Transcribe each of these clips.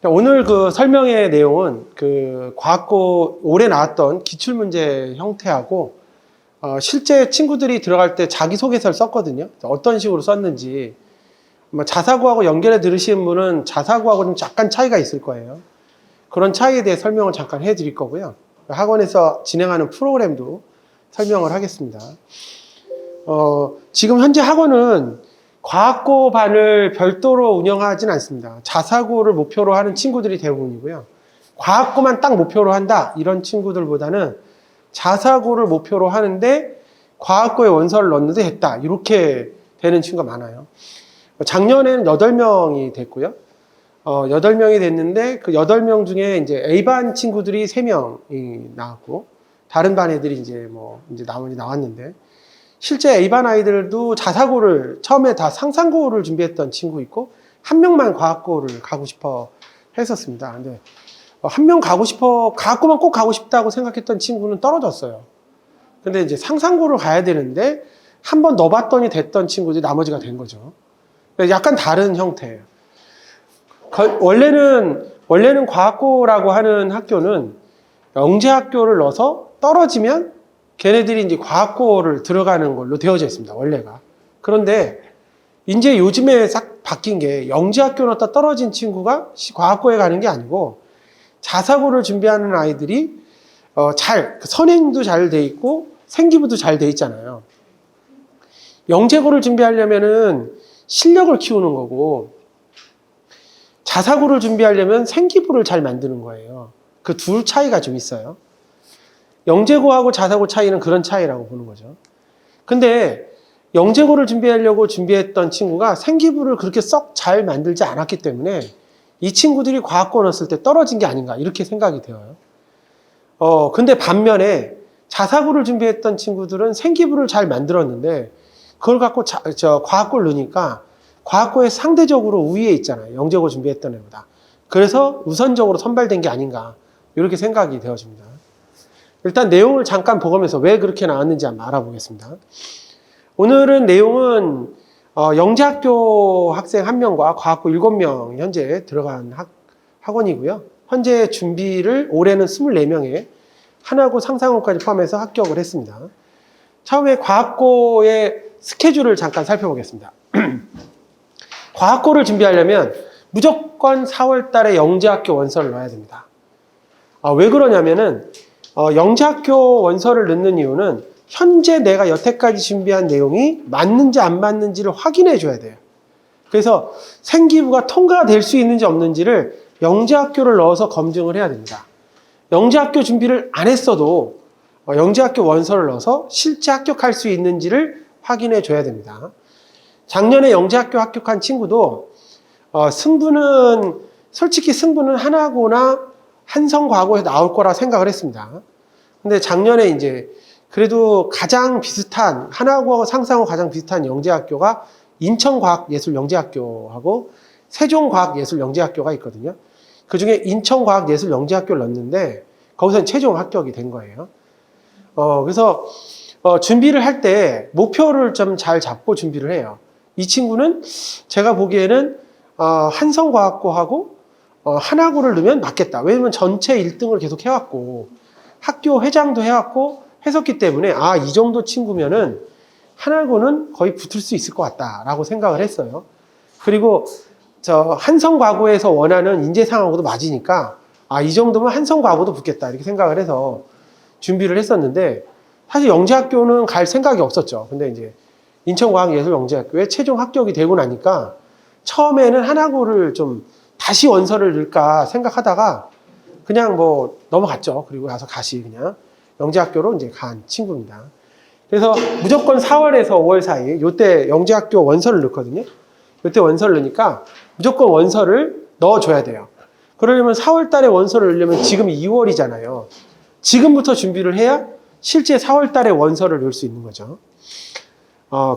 오늘 그 설명의 내용은 그 과학고 올해 나왔던 기출문제 형태하고 실제 친구들이 들어갈 때 자기소개서를 썼거든요. 어떤 식으로 썼는지 자사고하고 연결해 들으시는 분은 자사고하고는 약간 차이가 있을 거예요. 그런 차이에 대해 설명을 잠깐 해드릴 거고요. 학원에서 진행하는 프로그램도 설명을 하겠습니다. 지금 현재 학원은 과학고 반을 별도로 운영하진 않습니다. 자사고를 목표로 하는 친구들이 대부분이고요. 과학고만 딱 목표로 한다 이런 친구들보다는 자사고를 목표로 하는데 과학고에 원서를 넣는데 했다 이렇게 되는 친구가 많아요. 작년에는 8명이 됐고요. 8명이 됐는데 그 8명 중에 이제 A반 친구들이 3명이 나왔고 다른 반 애들이 이제 나머지 나왔는데 실제 A반 아이들도 자사고를 처음에 다 상상고를 준비했던 친구 있고 한 명만 과학고를 가고 싶어 했었습니다. 근데 한 명 가고 싶어 과학고만 꼭 가고 싶다고 생각했던 친구는 떨어졌어요. 근데 이제 상상고를 가야 되는데 한 번 넣어봤더니 됐던 친구들이 나머지가 된 거죠. 약간 다른 형태예요. 원래는 과학고라고 하는 학교는 영재학교를 넣어서 떨어지면 걔네들이 이제 과학고를 들어가는 걸로 되어져 있습니다. 원래가. 그런데 이제 요즘에 싹 바뀐 게 영재학교 넣었다 떨어진 친구가 과학고에 가는 게 아니고 자사고를 준비하는 아이들이 선행도 잘 돼 있고 생기부도 잘 돼 있잖아요. 영재고를 준비하려면은 실력을 키우는 거고 자사고를 준비하려면 생기부를 잘 만드는 거예요. 그 둘 차이가 좀 있어요. 영재고하고 자사고 차이는 그런 차이라고 보는 거죠. 근데 영재고를 준비하려고 준비했던 친구가 생기부를 그렇게 썩 잘 만들지 않았기 때문에 이 친구들이 과학고 넣었을 때 떨어진 게 아닌가 이렇게 생각이 되어요. 근데 반면에 자사고를 준비했던 친구들은 생기부를 잘 만들었는데 그걸 갖고 과학고를 넣으니까 과학고에 상대적으로 우위에 있잖아요. 영재고 준비했던 애보다. 그래서 우선적으로 선발된 게 아닌가 이렇게 생각이 되어집니다. 일단 내용을 잠깐 보면서 왜 그렇게 나왔는지 한번 알아보겠습니다. 오늘은 내용은 영재학교 학생 1명과 과학고 7명 현재 들어간 학원이고요. 현재 준비를 올해는 24명에 하나고 상상고까지 포함해서 합격을 했습니다. 처음에 과학고의 스케줄을 잠깐 살펴보겠습니다. 과학고를 준비하려면 무조건 4월 달에 영재학교 원서를 넣어야 됩니다. 왜 그러냐면은 영재학교 원서를 넣는 이유는 현재 내가 여태까지 준비한 내용이 맞는지 안 맞는지를 확인해 줘야 돼요. 그래서 생기부가 통과가 될 수 있는지 없는지를 영재학교를 넣어서 검증을 해야 됩니다. 영재학교 준비를 안 했어도 영재학교 원서를 넣어서 실제 합격할 수 있는지를 확인해 줘야 됩니다. 작년에 영재학교 합격한 친구도 솔직히 승부는 하나고나 한성과고에서 나올 거라 생각을 했습니다. 근데 작년에 이제 그래도 가장 비슷한 하나고하고 상상하고 가장 비슷한 영재학교가 인천과학예술영재학교하고 세종과학예술영재학교가 있거든요. 그중에 인천과학예술영재학교를 넣었는데 거기서 최종 합격이 된 거예요. 그래서 준비를 할 때 목표를 좀 잘 잡고 준비를 해요. 이 친구는 제가 보기에는 한성과학고하고 하나고를 넣으면 맞겠다. 왜냐면 전체 1등을 계속 해왔고 학교 회장도 해왔고 했었기 때문에 이 정도 친구면은 하나고는 거의 붙을 수 있을 것 같다라고 생각을 했어요. 그리고 한성과고에서 원하는 인재상하고도 맞으니까 이 정도면 한성과고도 붙겠다 이렇게 생각을 해서 준비를 했었는데 사실 영재학교는 갈 생각이 없었죠. 근데 이제 인천과학예술영재학교에 최종 합격이 되고 나니까 처음에는 하나고를 좀 다시 원서를 넣을까 생각하다가 그냥 넘어갔죠. 그리고 가서 다시 그냥 영재학교로 이제 간 친구입니다. 그래서 무조건 4월에서 5월 사이 요때 영재학교 원서를 넣거든요. 요때 원서를 넣으니까 무조건 원서를 넣어줘야 돼요. 그러려면 4월 달에 원서를 넣으려면 지금 2월이잖아요. 지금부터 준비를 해야 실제 4월 달에 원서를 넣을 수 있는 거죠.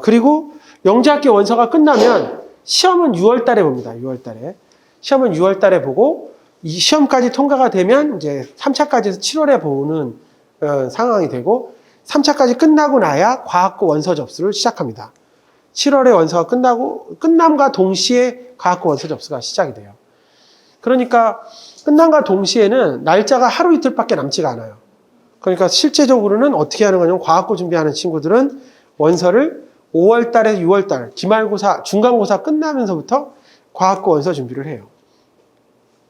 그리고 영재학교 원서가 끝나면 시험은 6월 달에 봅니다. 6월 달에. 시험은 6월 달에 보고 이 시험까지 통과가 되면 이제 3차까지 해서 7월에 보는 상황이 되고 3차까지 끝나고 나야 과학고 원서 접수를 시작합니다. 7월에 원서가 끝남과 동시에 과학고 원서 접수가 시작이 돼요. 그러니까 끝남과 동시에는 날짜가 하루 이틀밖에 남지가 않아요. 그러니까 실제적으로는 어떻게 하는 거냐면 과학고 준비하는 친구들은 원서를 5월 달에서 6월 달 기말고사, 중간고사 끝나면서부터 과학고 원서 준비를 해요.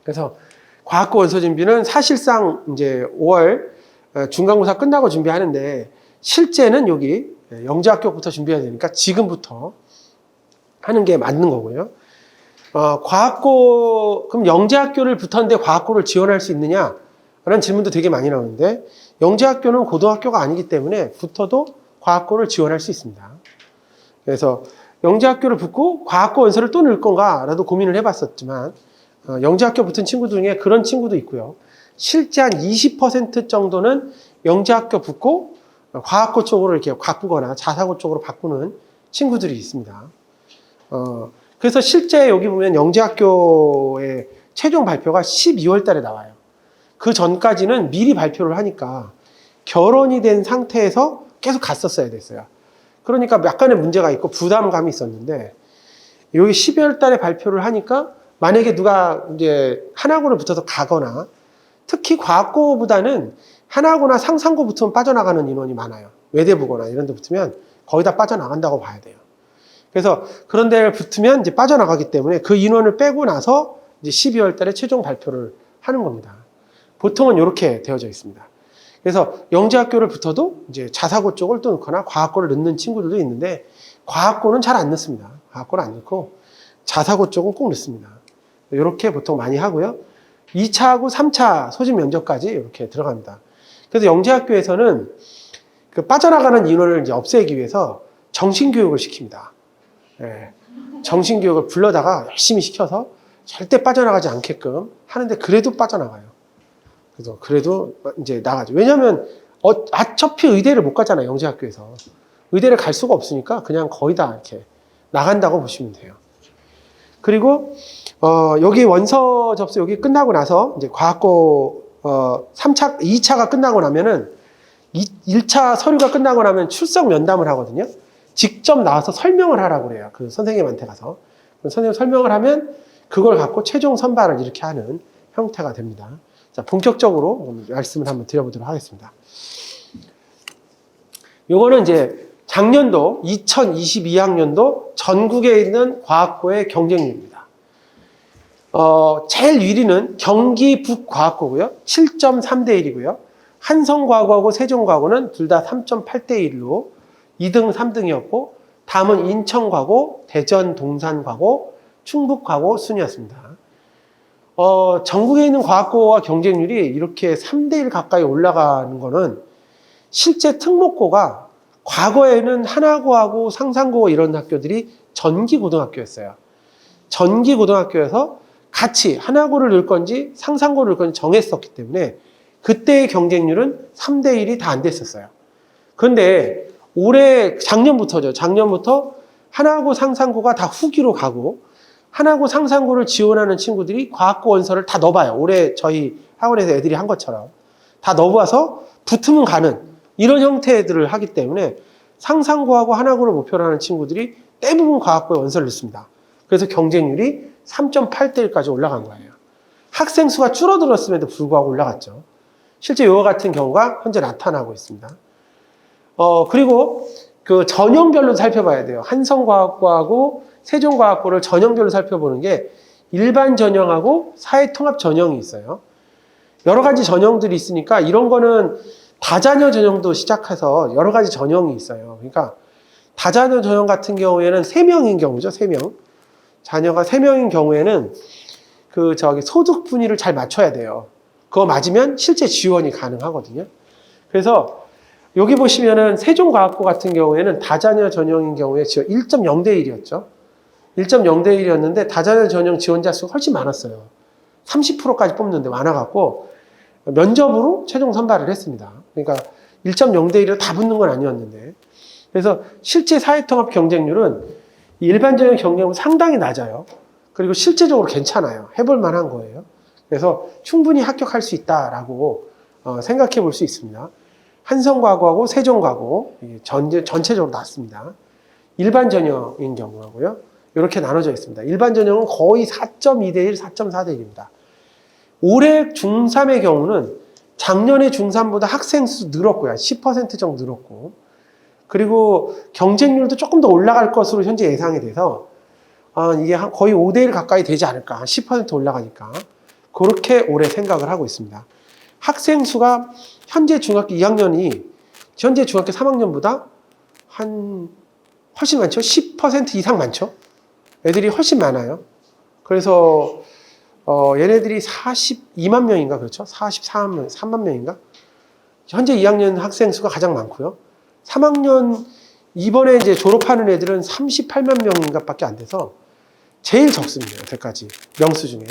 그래서 과학고 원서 준비는 사실상 이제 5월 중간고사 끝나고 준비하는데 실제는 여기 영재학교부터 준비해야 되니까 지금부터 하는 게 맞는 거고요. 과학고, 그럼 영재학교를 붙었는데 과학고를 지원할 수 있느냐? 라는 질문도 되게 많이 나오는데 영재학교는 고등학교가 아니기 때문에 붙어도 과학고를 지원할 수 있습니다. 그래서 영재학교를 붙고 과학고 원서를 또 넣을 건가? 라도 고민을 해봤었지만 영재학교 붙은 친구 중에 그런 친구도 있고요. 실제 한 20% 정도는 영재학교 붙고 과학고 쪽으로 이렇게 바꾸거나 자사고 쪽으로 바꾸는 친구들이 있습니다. 그래서 실제 여기 보면 영재학교의 최종 발표가 12월 달에 나와요. 그 전까지는 미리 발표를 하니까 결혼이 된 상태에서 계속 갔었어야 됐어요. 그러니까 약간의 문제가 있고 부담감이 있었는데 여기 12월 달에 발표를 하니까 만약에 누가 이제 한학원을 붙어서 가거나 특히 과학고보다는 한학고나 상상고 붙으면 빠져나가는 인원이 많아요. 외대부거나 이런 데 붙으면 거의 다 빠져나간다고 봐야 돼요. 그래서 그런 데를 붙으면 이제 빠져나가기 때문에 그 인원을 빼고 나서 이제 12월 달에 최종 발표를 하는 겁니다. 보통은 이렇게 되어져 있습니다. 그래서 영재학교를 붙어도 이제 자사고 쪽을 또 넣거나 과학고를 넣는 친구들도 있는데 과학고는 잘 안 넣습니다. 과학고를 안 넣고 자사고 쪽은 꼭 넣습니다. 이렇게 보통 많이 하고요. 2차하고 3차 소집 면접까지 이렇게 들어갑니다. 그래서 영재학교에서는 그 빠져나가는 인원을 이제 없애기 위해서 정신교육을 시킵니다. 예, 정신교육을 불러다가 열심히 시켜서 절대 빠져나가지 않게끔 하는데 그래도 빠져나가요. 그래서 그래도 이제 나가죠. 왜냐하면 어차피 의대를 못 가잖아요. 영재학교에서. 의대를 갈 수가 없으니까 그냥 거의 다 이렇게 나간다고 보시면 돼요. 그리고 여기 원서 접수 여기 끝나고 나서 이제 과학고 3차, 2차가 끝나고 나면은 1차 서류가 끝나고 나면 출석 면담을 하거든요. 직접 나와서 설명을 하라고 그래요. 그 선생님한테 가서. 선생님 설명을 하면 그걸 갖고 최종 선발을 이렇게 하는 형태가 됩니다. 자, 본격적으로 말씀을 한번 드려보도록 하겠습니다. 요거는 이제 작년도 2022학년도 전국에 있는 과학고의 경쟁률입니다. 제일 1위는 경기 북과학고고요. 7.3대 1이고요. 한성과학고하고 세종과학고는 둘 다 3.8대 1로 2등, 3등이었고 다음은 인천과고, 대전 동산과고, 충북과고 순이었습니다. 전국에 있는 과학고와 경쟁률이 이렇게 3대 1 가까이 올라가는 거는 실제 특목고가 과거에는 한화고하고 상상고 이런 학교들이 전기고등학교였어요. 전기고등학교에서 같이 한화고를 넣을 건지 상상고를 넣을 건지 정했었기 때문에 그때의 경쟁률은 3대 1이 다 안 됐었어요. 그런데 올해 작년부터죠. 작년부터 한화고 상상고가 다 후기로 가고 한화고 상상고를 지원하는 친구들이 과학고 원서를 다 넣어봐요. 올해 저희 학원에서 애들이 한 것처럼 다 넣어봐서 붙으면 가는 이런 형태들을 하기 때문에 상상고하고 한화고를 목표로 하는 친구들이 대부분 과학고에 원서를 넣습니다. 그래서 경쟁률이 3.8대 1까지 올라간 거예요. 학생 수가 줄어들었음에도 불구하고 올라갔죠. 실제 이와 같은 경우가 현재 나타나고 있습니다. 그리고 그 전형별로 살펴봐야 돼요. 한성과학고하고 세종과학고를 전형별로 살펴보는 게 일반 전형하고 사회통합 전형이 있어요. 여러 가지 전형들이 있으니까 이런 거는 다자녀 전형도 시작해서 여러 가지 전형이 있어요. 그러니까 다자녀 전형 같은 경우에는 3명인 경우죠. 3명. 자녀가 3명인 경우에는 소득 분위를 잘 맞춰야 돼요. 그거 맞으면 실제 지원이 가능하거든요. 그래서 여기 보시면은 세종과학고 같은 경우에는 다자녀 전형인 경우에 지원 1.0대 1이었죠. 1.0대 1이었는데 다자녀 전형 지원자 수가 훨씬 많았어요. 30%까지 뽑는데 많아갖고 면접으로 최종 선발을 했습니다. 그러니까 1.0대 1로 다 붙는 건 아니었는데. 그래서 실제 사회통합 경쟁률은 일반 전형 경쟁률은 상당히 낮아요. 그리고 실제적으로 괜찮아요. 해볼 만한 거예요. 그래서 충분히 합격할 수 있다라고 생각해 볼 수 있습니다. 한성과고하고 세종과고 전체적으로 낮습니다. 일반 전형인 경우하고요. 이렇게 나눠져 있습니다. 일반 전형은 거의 4.2대 1, 4.4대 1입니다. 올해 중3의 경우는 작년에 중3보다 학생 수 늘었고요. 10% 정도 늘었고. 그리고 경쟁률도 조금 더 올라갈 것으로 현재 예상이 돼서 이게 거의 5대1 가까이 되지 않을까. 한 10% 올라가니까. 그렇게 올해 생각을 하고 있습니다. 학생 수가 현재 중학교 2학년이 현재 중학교 3학년보다 훨씬 많죠? 10% 이상 많죠? 애들이 훨씬 많아요. 그래서 얘네들이 42만 명인가 그렇죠? 44만 3만 명인가? 현재 2학년 학생 수가 가장 많고요. 3학년 이번에 이제 졸업하는 애들은 38만 명인가밖에 안 돼서 제일 적습니다. 여태까지 명수 중에.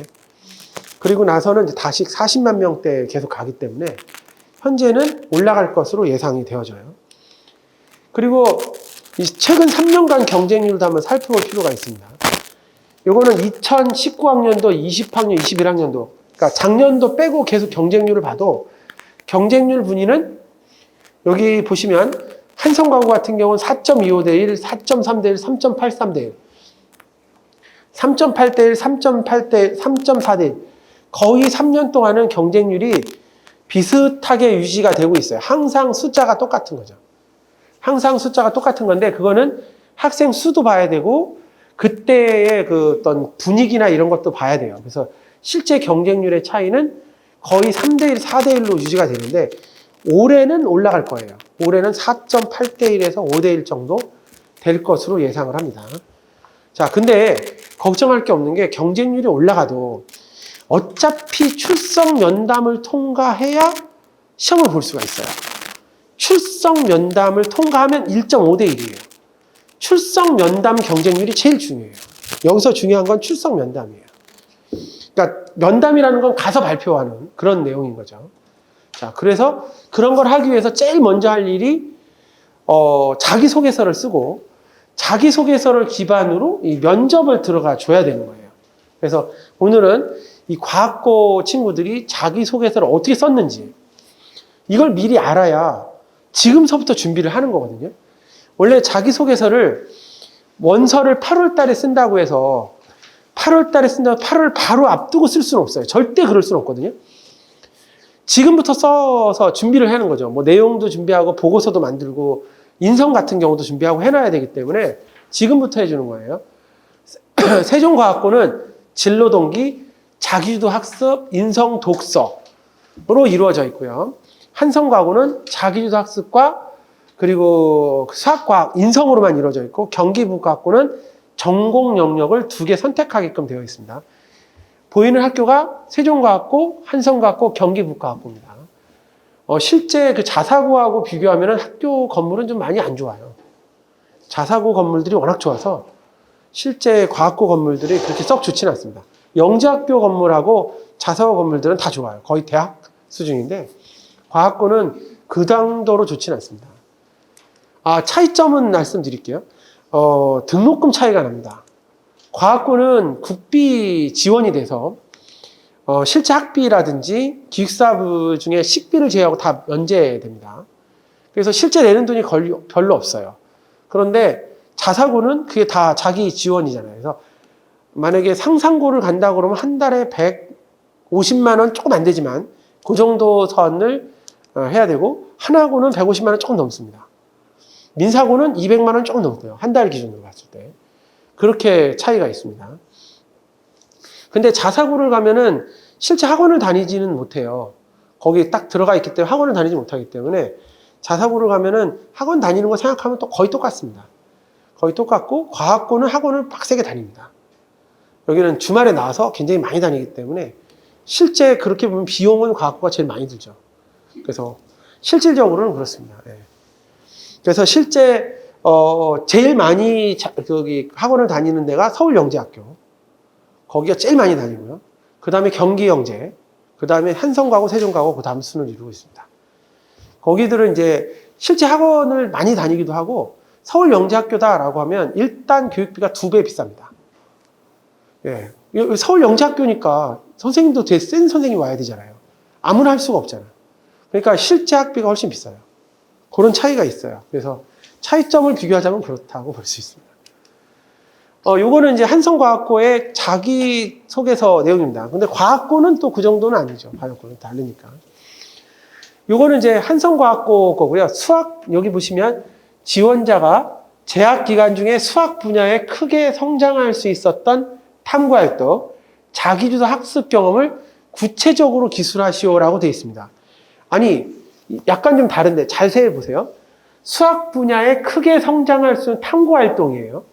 그리고 나서는 이제 다시 40만 명대 계속 가기 때문에 현재는 올라갈 것으로 예상이 되어져요. 그리고 최근 3년간 경쟁률도 한번 살펴볼 필요가 있습니다. 요거는 2019학년도, 20학년, 21학년도, 그러니까 작년도 빼고 계속 경쟁률을 봐도 경쟁률 분위는 여기 보시면 한성가구 같은 경우는 4.25대 1, 4.3대 1, 3.83대 1, 3.8대 1, 3.8대 1, 3.4대 1. 거의 3년 동안은 경쟁률이 비슷하게 유지가 되고 있어요. 항상 숫자가 똑같은 거죠. 항상 숫자가 똑같은 건데 그거는 학생 수도 봐야 되고 그때의 그 어떤 분위기나 이런 것도 봐야 돼요. 그래서 실제 경쟁률의 차이는 거의 3대1, 4대1로 유지가 되는데 올해는 올라갈 거예요. 올해는 4.8대1에서 5대1 정도 될 것으로 예상을 합니다. 자, 근데 걱정할 게 없는 게 경쟁률이 올라가도 어차피 출석 면담을 통과해야 시험을 볼 수가 있어요. 출석 면담을 통과하면 1.5대 1이에요. 출석 면담 경쟁률이 제일 중요해요. 여기서 중요한 건 출석 면담이에요. 그러니까 면담이라는 건 가서 발표하는 그런 내용인 거죠. 자, 그래서 그런 걸 하기 위해서 제일 먼저 할 일이 자기소개서를 쓰고 자기소개서를 기반으로 이 면접을 들어가 줘야 되는 거예요. 그래서 오늘은 이 과학고 친구들이 자기소개서를 어떻게 썼는지 이걸 미리 알아야 지금서부터 준비를 하는 거거든요. 원래 자기소개서를 원서를 8월 달에 쓴다고 해서 8월 달에 쓴다고 8월 바로 앞두고 쓸 수는 없어요. 절대 그럴 수는 없거든요. 지금부터 써서 준비를 하는 거죠. 뭐 내용도 준비하고 보고서도 만들고 인성 같은 경우도 준비하고 해놔야 되기 때문에 지금부터 해주는 거예요. 세종과학고는 진로동기, 자기주도 학습, 인성 독서로 이루어져 있고요. 한성과학고는 자기주도 학습과 그리고 수학과학, 인성으로만 이루어져 있고 경기북학고는 전공 영역을 2개 선택하게끔 되어 있습니다. 보이는 학교가 세종과학고, 한성과학고, 경기북학고입니다. 실제 그 자사고하고 비교하면 학교 건물은 좀 많이 안 좋아요. 자사고 건물들이 워낙 좋아서 실제 과학고 건물들이 그렇게 썩 좋지는 않습니다. 영재학교 건물하고 자사고 건물들은 다 좋아요. 거의 대학 수준인데 과학고는 그 정도로 좋지는 않습니다. 차이점은 말씀드릴게요. 등록금 차이가 납니다. 과학고는 국비 지원이 돼서 실제 학비라든지 기숙사부 중에 식비를 제외하고 다 면제됩니다. 그래서 실제 내는 돈이 별로 없어요. 그런데 자사고는 그게 다 자기 지원이잖아요. 그래서 만약에 상상고를 간다고 그러면 한 달에 150만 원 조금 안 되지만 그 정도 선을 해야 되고 하나고는 150만 원 조금 넘습니다. 민사고는 200만 원 조금 넘고요. 한 달 기준으로 봤을 때. 그렇게 차이가 있습니다. 근데 자사고를 가면은 실제 학원을 다니지는 못해요. 거기 딱 들어가 있기 때문에 학원을 다니지 못하기 때문에 자사고를 가면은 학원 다니는 거 생각하면 또 거의 똑같습니다. 거의 똑같고 과학고는 학원을 빡세게 다닙니다. 여기는 주말에 나와서 굉장히 많이 다니기 때문에 실제 그렇게 보면 비용은 과학고가 제일 많이 들죠. 그래서 실질적으로는 그렇습니다. 예. 그래서 실제 제일 많이 거기 학원을 다니는 데가 서울영재학교. 거기가 제일 많이 다니고요. 그 다음에 경기영재, 그 다음에 한성과고, 세종과고, 그 다음 순을 이루고 있습니다. 거기들은 이제 실제 학원을 많이 다니기도 하고 서울영재학교다라고 하면 일단 교육비가 2배 비쌉니다. 예. 서울영재학교니까 선생님도 되게 센 선생님이 와야 되잖아요. 아무나 할 수가 없잖아요. 그러니까 실제 학비가 훨씬 비싸요. 그런 차이가 있어요. 그래서 차이점을 비교하자면 그렇다고 볼 수 있습니다. 요거는 이제 한성과학고의 자기소개서 내용입니다. 근데 과학고는 또 그 정도는 아니죠. 과학고는 다르니까. 요거는 이제 한성과학고 거고요. 수학, 여기 보시면 지원자가 재학 기간 중에 수학 분야에 크게 성장할 수 있었던 탐구활동, 자기주도 학습 경험을 구체적으로 기술하시오라고 되어 있습니다. 아니, 약간 좀 다른데 자세히 보세요. 수학 분야에 크게 성장할 수 있는 탐구활동이에요.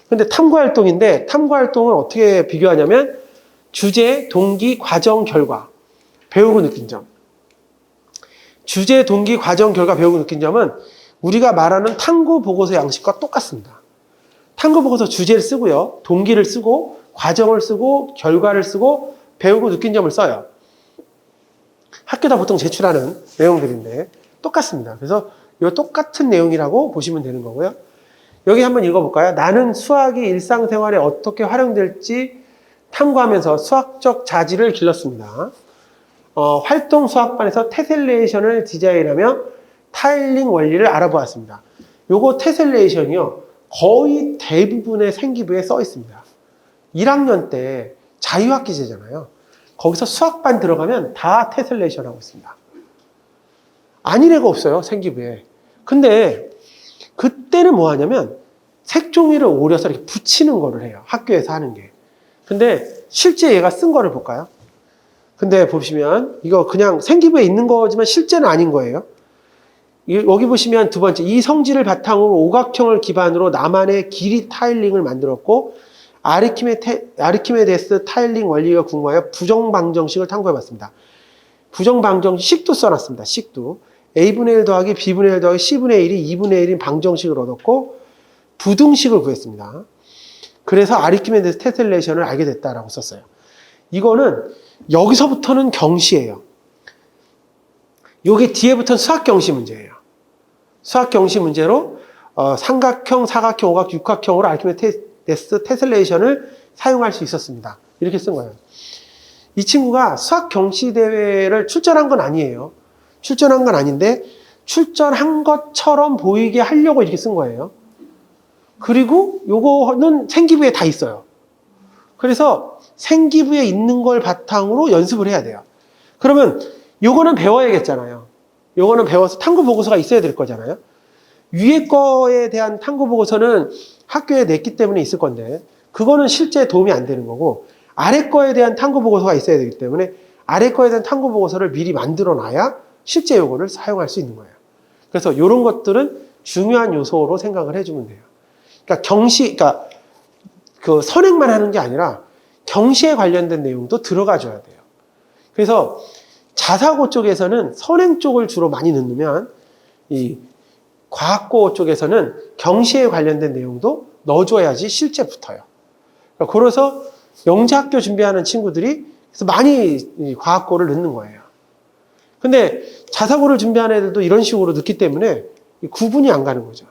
근데 탐구활동인데 탐구활동을 어떻게 비교하냐면 주제, 동기, 과정, 결과, 배우고 느낀 점. 주제, 동기, 과정, 결과, 배우고 느낀 점은 우리가 말하는 탐구 보고서 양식과 똑같습니다. 탐구 보고서 주제를 쓰고요. 동기를 쓰고 과정을 쓰고 결과를 쓰고 배우고 느낀 점을 써요. 학교다 보통 제출하는 내용들인데 똑같습니다. 그래서 이 똑같은 내용이라고 보시면 되는 거고요. 여기 한번 읽어볼까요? 나는 수학이 일상생활에 어떻게 활용될지 탐구하면서 수학적 자질을 길렀습니다. 활동 수학반에서 테셀레이션을 디자인하며 타일링 원리를 알아보았습니다. 요거 테셀레이션이요. 거의 대부분의 생기부에 써 있습니다. 1학년 때 자유학기제잖아요. 거기서 수학반 들어가면 다 테셀레이션 하고 있습니다. 아닐 애가 없어요, 생기부에. 근데 그때는 뭐 하냐면 색종이를 오려서 이렇게 붙이는 거를 해요. 학교에서 하는 게. 근데 실제 얘가 쓴 거를 볼까요? 근데 보시면 이거 그냥 생기부에 있는 거지만 실제는 아닌 거예요. 여기 보시면 두 번째, 이 성질을 바탕으로 오각형을 기반으로 나만의 길이 타일링을 만들었고 아르키메데스 타일링 원리가 궁금하여 부정방정식을 탐구해봤습니다. 부정방정식도 써놨습니다. 식도. A분의 1 더하기 B분의 1 더하기 C분의 1이 2분의 1인 방정식을 얻었고 부등식을 구했습니다. 그래서 아르키메데스 테셀레이션을 알게 됐다라고 썼어요. 이거는 여기서부터는 경시예요. 여기 뒤에부터는 수학 경시 문제예요. 수학 경시 문제로 삼각형, 사각형, 오각형, 육각형으로 아르키메데스 테셀레이션을 사용할 수 있었습니다. 이렇게 쓴 거예요. 이 친구가 수학 경시 대회를 출전한 건 아니에요. 출전한 건 아닌데 출전한 것처럼 보이게 하려고 이렇게 쓴 거예요. 그리고 요거는 생기부에 다 있어요. 그래서 생기부에 있는 걸 바탕으로 연습을 해야 돼요. 그러면 요거는 배워야겠잖아요. 요거는 배워서 탐구 보고서가 있어야 될 거잖아요. 위에 거에 대한 탐구 보고서는 학교에 냈기 때문에 있을 건데 그거는 실제 도움이 안 되는 거고 아래 거에 대한 탐구 보고서가 있어야 되기 때문에 아래 거에 대한 탐구 보고서를 미리 만들어 놔야 실제 요거를 사용할 수 있는 거예요. 그래서 이런 것들은 중요한 요소로 생각을 해주면 돼요. 그러니까 그러니까 그 선행만 하는 게 아니라 경시에 관련된 내용도 들어가줘야 돼요. 그래서 자사고 쪽에서는 선행 쪽을 주로 많이 넣으면 이 과학고 쪽에서는 경시에 관련된 내용도 넣어줘야지 실제 붙어요. 그래서 영재학교 준비하는 친구들이 그래서 많이 과학고를 넣는 거예요. 근데 자사고를 준비하는 애들도 이런 식으로 넣기 때문에 구분이 안 가는 거죠.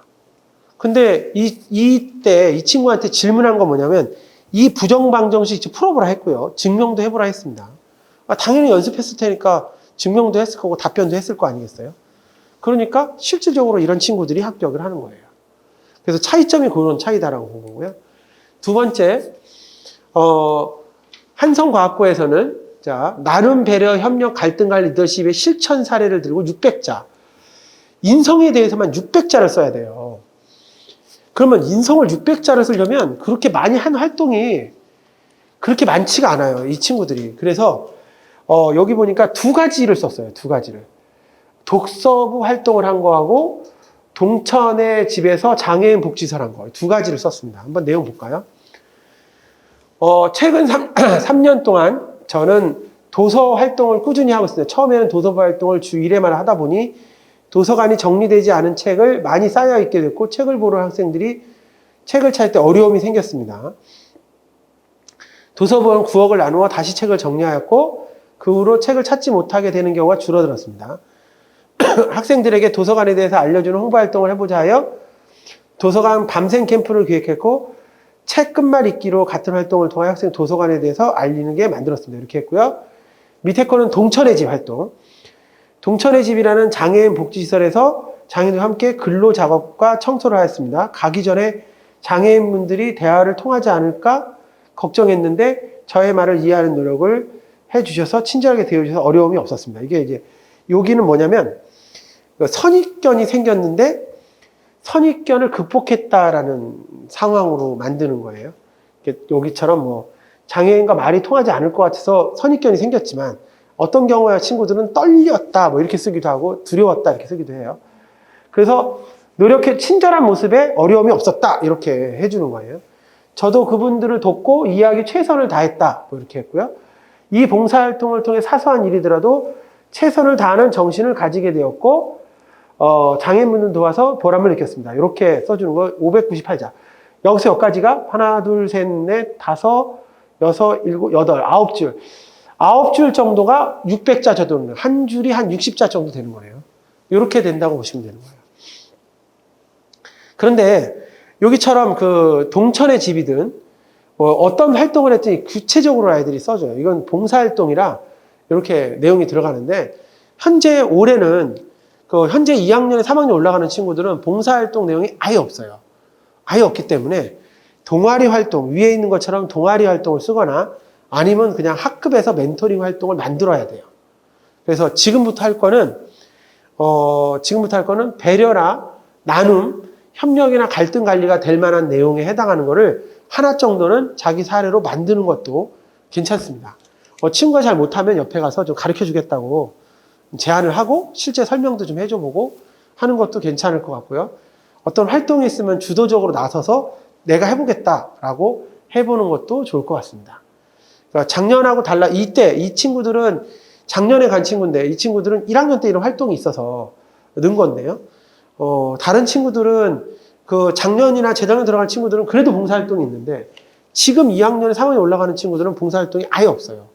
근데 이때 이 친구한테 질문한 건 뭐냐면 이 부정방정식 풀어보라 했고요. 증명도 해보라 했습니다. 당연히 연습했을 테니까 증명도 했을 거고 답변도 했을 거 아니겠어요? 그러니까 실질적으로 이런 친구들이 합격을 하는 거예요. 그래서 차이점이 그런 차이다라고 본 거고요. 두 번째, 한성과학고에서는 자, 나눔, 배려, 협력, 갈등 관리, 리더십의 실천 사례를 들고 600자. 인성에 대해서만 600자를 써야 돼요. 그러면 인성을 600자를 쓰려면 그렇게 많이 한 활동이 그렇게 많지가 않아요. 이 친구들이. 그래서 여기 보니까 두 가지를 썼어요. 두 가지를. 독서부 활동을 한 거하고 동천의 집에서 장애인 복지설 한 거. 두 가지를 썼습니다. 한번 내용 볼까요? 최근 3년 동안 저는 도서 활동을 꾸준히 하고 있습니다. 처음에는 도서부 활동을 주 1회만 하다 보니 도서관이 정리되지 않은 책을 많이 쌓여 있게 됐고 책을 보는 학생들이 책을 찾을 때 어려움이 생겼습니다. 도서부는 구역을 나누어 다시 책을 정리하였고 그 후로 책을 찾지 못하게 되는 경우가 줄어들었습니다. 학생들에게 도서관에 대해서 알려주는 홍보활동을 해보자 하여 도서관 밤샘 캠프를 기획했고 책 끝말 읽기로 같은 활동을 통해 학생 도서관에 대해서 알리는 게 만들었습니다. 이렇게 했고요. 밑에 거는 동천의 집 활동. 동천의 집이라는 장애인 복지시설에서 장애인들과 함께 근로 작업과 청소를 하였습니다. 가기 전에 장애인분들이 대화를 통하지 않을까 걱정했는데 저의 말을 이해하는 노력을 해주셔서 친절하게 대해주셔서 어려움이 없었습니다. 이게 이제 여기는 뭐냐면 선입견이 생겼는데 선입견을 극복했다라는 상황으로 만드는 거예요. 여기처럼 뭐 장애인과 말이 통하지 않을 것 같아서 선입견이 생겼지만 어떤 경우에 친구들은 떨렸다 뭐 이렇게 쓰기도 하고 두려웠다 이렇게 쓰기도 해요. 그래서 노력해 친절한 모습에 어려움이 없었다 이렇게 해주는 거예요. 저도 그분들을 돕고 이해하기 최선을 다했다 뭐 이렇게 했고요. 이 봉사활동을 통해 사소한 일이더라도 최선을 다하는 정신을 가지게 되었고 장애인분들 도와서 보람을 느꼈습니다. 이렇게 써주는 거 598자. 여기서 여기까지가 하나, 둘, 셋, 넷, 다섯, 여섯, 일곱, 여덟, 9줄. 9줄 정도가 600자 정도, 한 줄이 한 60자 정도 되는 거예요. 이렇게 된다고 보시면 되는 거예요. 그런데 여기처럼 그 동천의 집이든 뭐 어떤 활동을 했더니 구체적으로 아이들이 써줘요. 이건 봉사활동이라 이렇게 내용이 들어가는데 현재 올해는 그 현재 2학년에 3학년 올라가는 친구들은 봉사활동 내용이 아예 없어요. 아예 없기 때문에 동아리 활동, 위에 있는 것처럼 동아리 활동을 쓰거나 아니면 그냥 학급에서 멘토링 활동을 만들어야 돼요. 그래서 지금부터 할 거는 배려나 나눔, 협력이나 갈등 관리가 될 만한 내용에 해당하는 거를 하나 정도는 자기 사례로 만드는 것도 괜찮습니다. 친구가 잘 못하면 옆에 가서 좀 가르쳐 주겠다고 제안을 하고 실제 설명도 좀 해줘 보고 하는 것도 괜찮을 것 같고요. 어떤 활동이 있으면 주도적으로 나서서 내가 해보겠다라고 해보는 것도 좋을 것 같습니다. 그러니까 작년하고 달라. 이때 이 친구들은 작년에 간 친구인데 이 친구들은 1학년 때 이런 활동이 있어서 넣은 건데요. 다른 친구들은 그 작년이나 재작년 들어간 친구들은 그래도 봉사활동이 있는데 지금 2학년에 3학년에 올라가는 친구들은 봉사활동이 아예 없어요.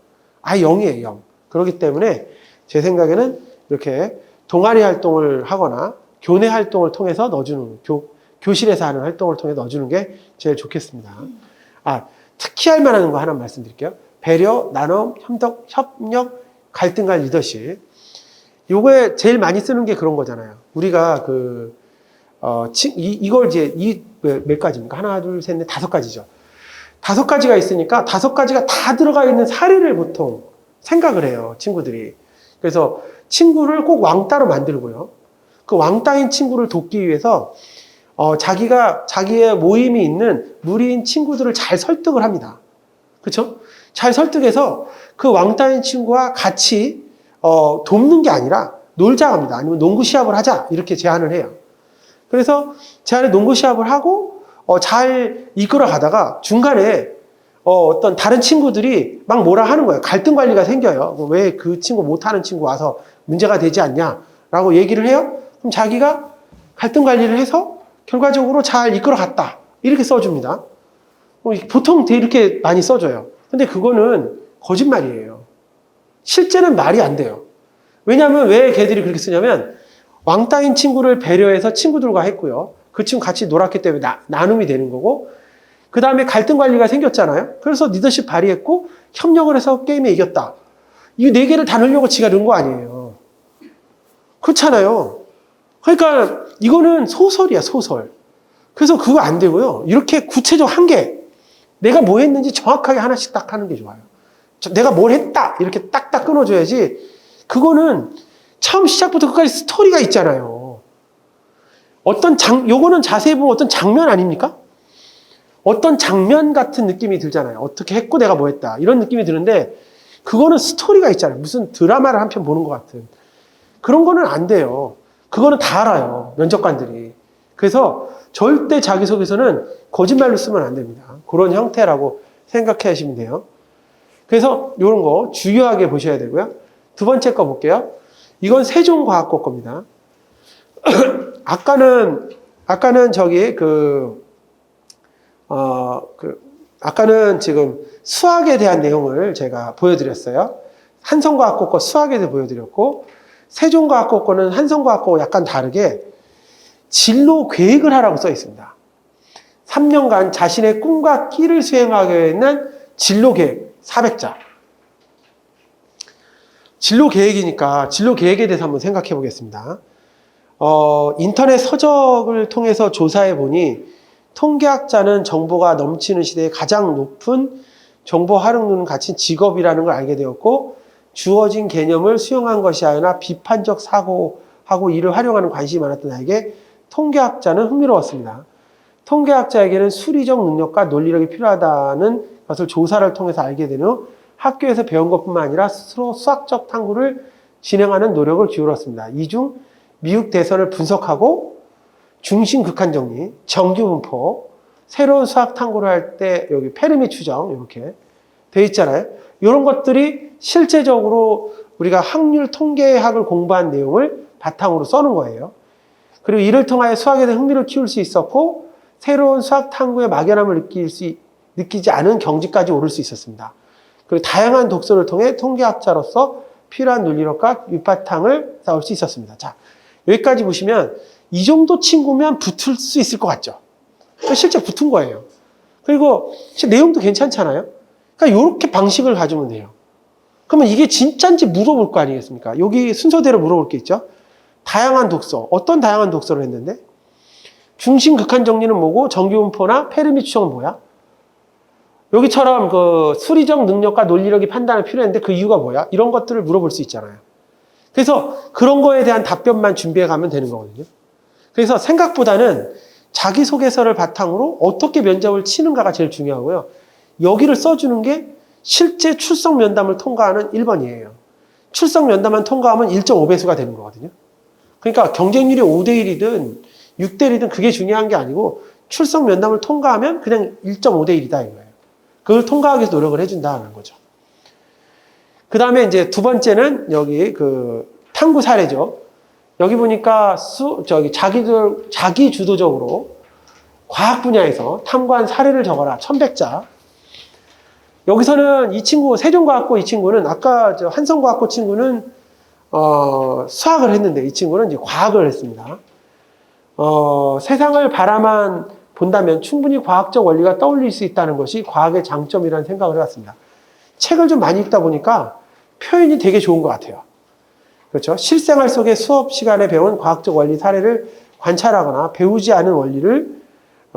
아예 0이에요. 0. 그렇기 때문에 제 생각에는 이렇게 동아리 활동을 하거나 교내 활동을 통해서 넣어주는, 교실에서 하는 활동을 통해 넣어주는 게 제일 좋겠습니다. 특히 할 만한 거 하나 말씀드릴게요. 배려, 나눔, 협력, 갈등과 리더십. 요거에 제일 많이 쓰는 게 그런 거잖아요. 우리가 이걸 이제 몇 가지입니까? 하나, 둘, 셋, 넷, 5가지죠. 5가지가 있으니까 5가지가 다 들어가 있는 사례를 보통 생각을 해요, 친구들이. 그래서 친구를 꼭 왕따로 만들고요. 그 왕따인 친구를 돕기 위해서 자기의 모임이 있는 무리인 친구들을 잘 설득을 합니다. 그렇죠? 잘 설득해서 그 왕따인 친구와 같이 돕는 게 아니라 놀자 합니다. 아니면 농구 시합을 하자 이렇게 제안을 해요. 그래서 제안에 농구 시합을 하고 잘 이끌어 가다가 중간에 어떤 다른 친구들이 막 뭐라 하는 거예요. 갈등 관리가 생겨요. 왜 그 친구 못하는 친구 와서 문제가 되지 않냐라고 얘기를 해요. 그럼 자기가 갈등 관리를 해서 결과적으로 잘 이끌어 갔다. 이렇게 써줍니다. 보통 이렇게 많이 써줘요. 근데 그거는 거짓말이에요. 실제는 말이 안 돼요. 왜냐하면 왜 걔들이 그렇게 쓰냐면 왕따인 친구를 배려해서 친구들과 했고요. 그 친구 같이 놀았기 때문에 나눔이 되는 거고 그 다음에 갈등 관리가 생겼잖아요. 그래서 리더십 발휘했고 협력을 해서 게임에 이겼다. 이 4개를 다 넣으려고 지가 넣은 거 아니에요. 그렇잖아요. 그러니까 이거는 소설이야, 소설. 그래서 그거 안 되고요. 이렇게 구체적 한 개, 내가 뭐 했는지 정확하게 하나씩 딱 하는 게 좋아요. 내가 뭘 했다 이렇게 딱딱 끊어줘야지. 그거는 처음 시작부터 끝까지 스토리가 있잖아요. 요거는 자세히 보면 어떤 장면 아닙니까? 어떤 장면 같은 느낌이 들잖아요. 어떻게 했고 내가 뭐 했다. 이런 느낌이 드는데 그거는 스토리가 있잖아요. 무슨 드라마를 한 편 보는 것 같은. 그런 거는 안 돼요. 그거는 다 알아요. 면접관들이. 그래서 절대 자기소개서는 거짓말로 쓰면 안 됩니다. 그런 형태라고 생각하시면 돼요. 그래서 이런 거 중요하게 보셔야 되고요. 두 번째 거 볼게요. 이건 세종과학고 겁니다. 아까는 아까는 지금 수학에 대한 내용을 제가 보여드렸어요. 한성과학고 거 수학에 대해 보여드렸고, 세종과학고 거는 한성과학고 약간 다르게 진로 계획을 하라고 써 있습니다. 3년간 자신의 꿈과 끼를 수행하게 있는 진로 계획 400자. 진로 계획이니까 진로 계획에 대해서 한번 생각해 보겠습니다. 인터넷 서적을 통해서 조사해 보니 통계학자는 정보가 넘치는 시대에 가장 높은 정보 활용도는 갖춘 직업이라는 걸 알게 되었고, 주어진 개념을 수용한 것이 아니라 비판적 사고하고 이를 활용하는 관심이 많았던 나에게 통계학자는 흥미로웠습니다. 통계학자에게는 수리적 능력과 논리력이 필요하다는 것을 조사를 통해서 알게 된 후 학교에서 배운 것뿐만 아니라 스스로 수학적 탐구를 진행하는 노력을 기울였습니다. 이 중 미국 대선을 분석하고 중심 극한 정리, 정규 분포, 새로운 수학 탐구를 할 때 여기 페르미 추정 이렇게 돼 있잖아요. 이런 것들이 실제적으로 우리가 확률 통계학을 공부한 내용을 바탕으로 써는 거예요. 그리고 이를 통하여 수학에 대한 흥미를 키울 수 있었고, 새로운 수학 탐구의 막연함을 느끼지 않은 경지까지 오를 수 있었습니다. 그리고 다양한 독서를 통해 통계학자로서 필요한 논리력과 밑바탕을 쌓을 수 있었습니다. 자, 여기까지 보시면 이 정도 친구면 붙을 수 있을 것 같죠? 실제 붙은 거예요. 그리고 내용도 괜찮잖아요? 그러니까 이렇게 방식을 가지면 돼요. 그러면 이게 진짜인지 물어볼 거 아니겠습니까? 여기 순서대로 물어볼 게 있죠? 다양한 독서. 어떤 다양한 독서를 했는데? 중심 극한 정리는 뭐고, 정규분포나 페르미 추정은 뭐야? 여기처럼 그 수리적 능력과 논리력이 판단이 필요했는데 그 이유가 뭐야? 이런 것들을 물어볼 수 있잖아요. 그래서 그런 거에 대한 답변만 준비해 가면 되는 거거든요. 그래서 생각보다는 자기소개서를 바탕으로 어떻게 면접을 치는가가 제일 중요하고요. 여기를 써주는 게 실제 출석 면담을 통과하는 1번이에요. 출석 면담만 통과하면 1.5배수가 되는 거거든요. 그러니까 경쟁률이 5대1이든 6대1이든 그게 중요한 게 아니고 출석 면담을 통과하면 그냥 1.5대1이다 이거예요. 그걸 통과하기 위해서 노력을 해준다는 거죠. 그 다음에 이제 두 번째는 여기 그 탐구 사례죠. 여기 보니까 자기 주도적으로 과학 분야에서 탐구한 사례를 적어라. 1100자. 여기서는 이 친구, 세종과학고 이 친구는 아까 한성과학고 친구는 수학을 했는데 이 친구는 이제 과학을 했습니다. 세상을 바라만 본다면 충분히 과학적 원리가 떠올릴 수 있다는 것이 과학의 장점이라는 생각을 해봤습니다. 책을 좀 많이 읽다 보니까 표현이 되게 좋은 것 같아요. 그렇죠? 실생활 속에 수업 시간에 배운 과학적 원리 사례를 관찰하거나 배우지 않은 원리를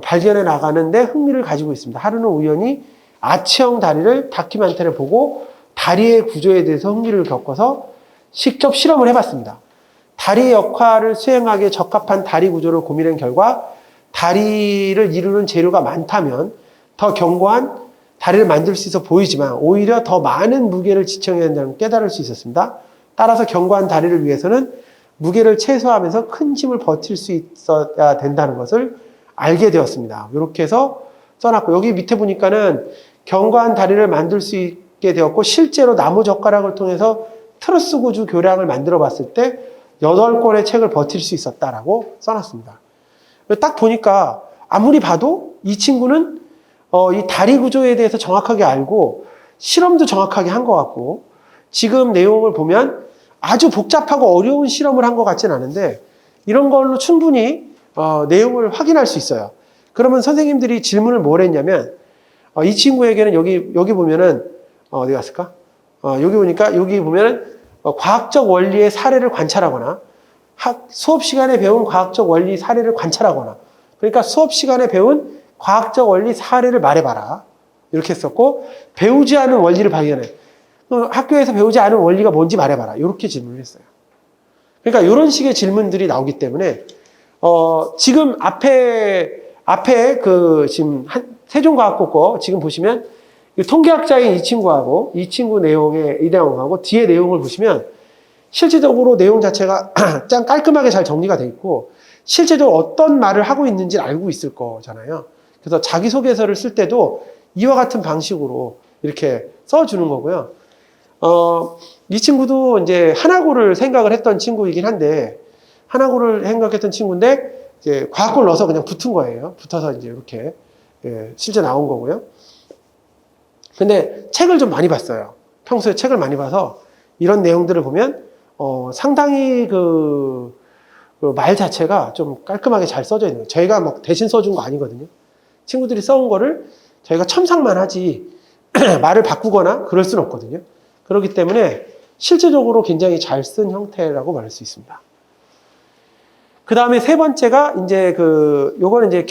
발견해 나가는데 흥미를 가지고 있습니다. 하루는 우연히 아치형 다리를 다큐멘터리를 보고 다리의 구조에 대해서 흥미를 겪어서 직접 실험을 해봤습니다. 다리의 역할을 수행하기에 적합한 다리 구조를 고민한 결과 다리를 이루는 재료가 많다면 더 견고한 다리를 만들 수 있어 보이지만 오히려 더 많은 무게를 지청해야 한다는 깨달을 수 있었습니다. 따라서 견고한 다리를 위해서는 무게를 최소화하면서 큰 힘을 버틸 수 있어야 된다는 것을 알게 되었습니다. 이렇게 해서 써놨고, 여기 밑에 보니까는 견고한 다리를 만들 수 있게 되었고, 실제로 나무젓가락을 통해서 트러스 구조 교량을 만들어 봤을 때 8권의 책을 버틸 수 있었다라고 써놨습니다. 딱 보니까 아무리 봐도 이 친구는 이 다리 구조에 대해서 정확하게 알고 실험도 정확하게 한 것 같고, 지금 내용을 보면 아주 복잡하고 어려운 실험을 한 것 같지는 않은데 이런 걸로 충분히 내용을 확인할 수 있어요. 그러면 선생님들이 질문을 뭘 했냐면 이 친구에게는 여기 보면은 어디 갔을까? 여기 보니까 여기 보면은 과학적 원리의 사례를 관찰하거나 수업 시간에 배운 과학적 원리 사례를 관찰하거나, 그러니까 수업 시간에 배운 과학적 원리 사례를 말해봐라 이렇게 했었고, 배우지 않은 원리를 발견해. 학교에서 배우지 않은 원리가 뭔지 말해봐라 이렇게 질문을 했어요. 그러니까 이런 식의 질문들이 나오기 때문에 지금 앞에 그 지금 세종과학고 거 지금 보시면 통계학자인 이 친구하고 이 친구 이 내용하고 뒤에 내용을 보시면 실질적으로 내용 자체가 짱 깔끔하게 잘 정리가 돼 있고 실제적으로 어떤 말을 하고 있는지 알고 있을 거잖아요. 그래서 자기소개서를 쓸 때도 이와 같은 방식으로 이렇게 써주는 거고요. 이 친구도 이제 하나고를 생각을 했던 친구이긴 한데, 하나고를 생각했던 친구인데, 이제 과학고를 넣어서 그냥 붙은 거예요. 붙어서 이제 이렇게, 실제 나온 거고요. 근데 책을 좀 많이 봤어요. 평소에 책을 많이 봐서 이런 내용들을 보면, 상당히 그 말 자체가 좀 깔끔하게 잘 써져 있는 거예요. 저희가 막 대신 써준 거 아니거든요. 친구들이 써온 거를 저희가 첨삭만 하지, 말을 바꾸거나 그럴 수는 없거든요. 그렇기 때문에 실제적으로 굉장히 잘 쓴 형태라고 말할 수 있습니다. 그 다음에 세 번째가 이제 요거는 이제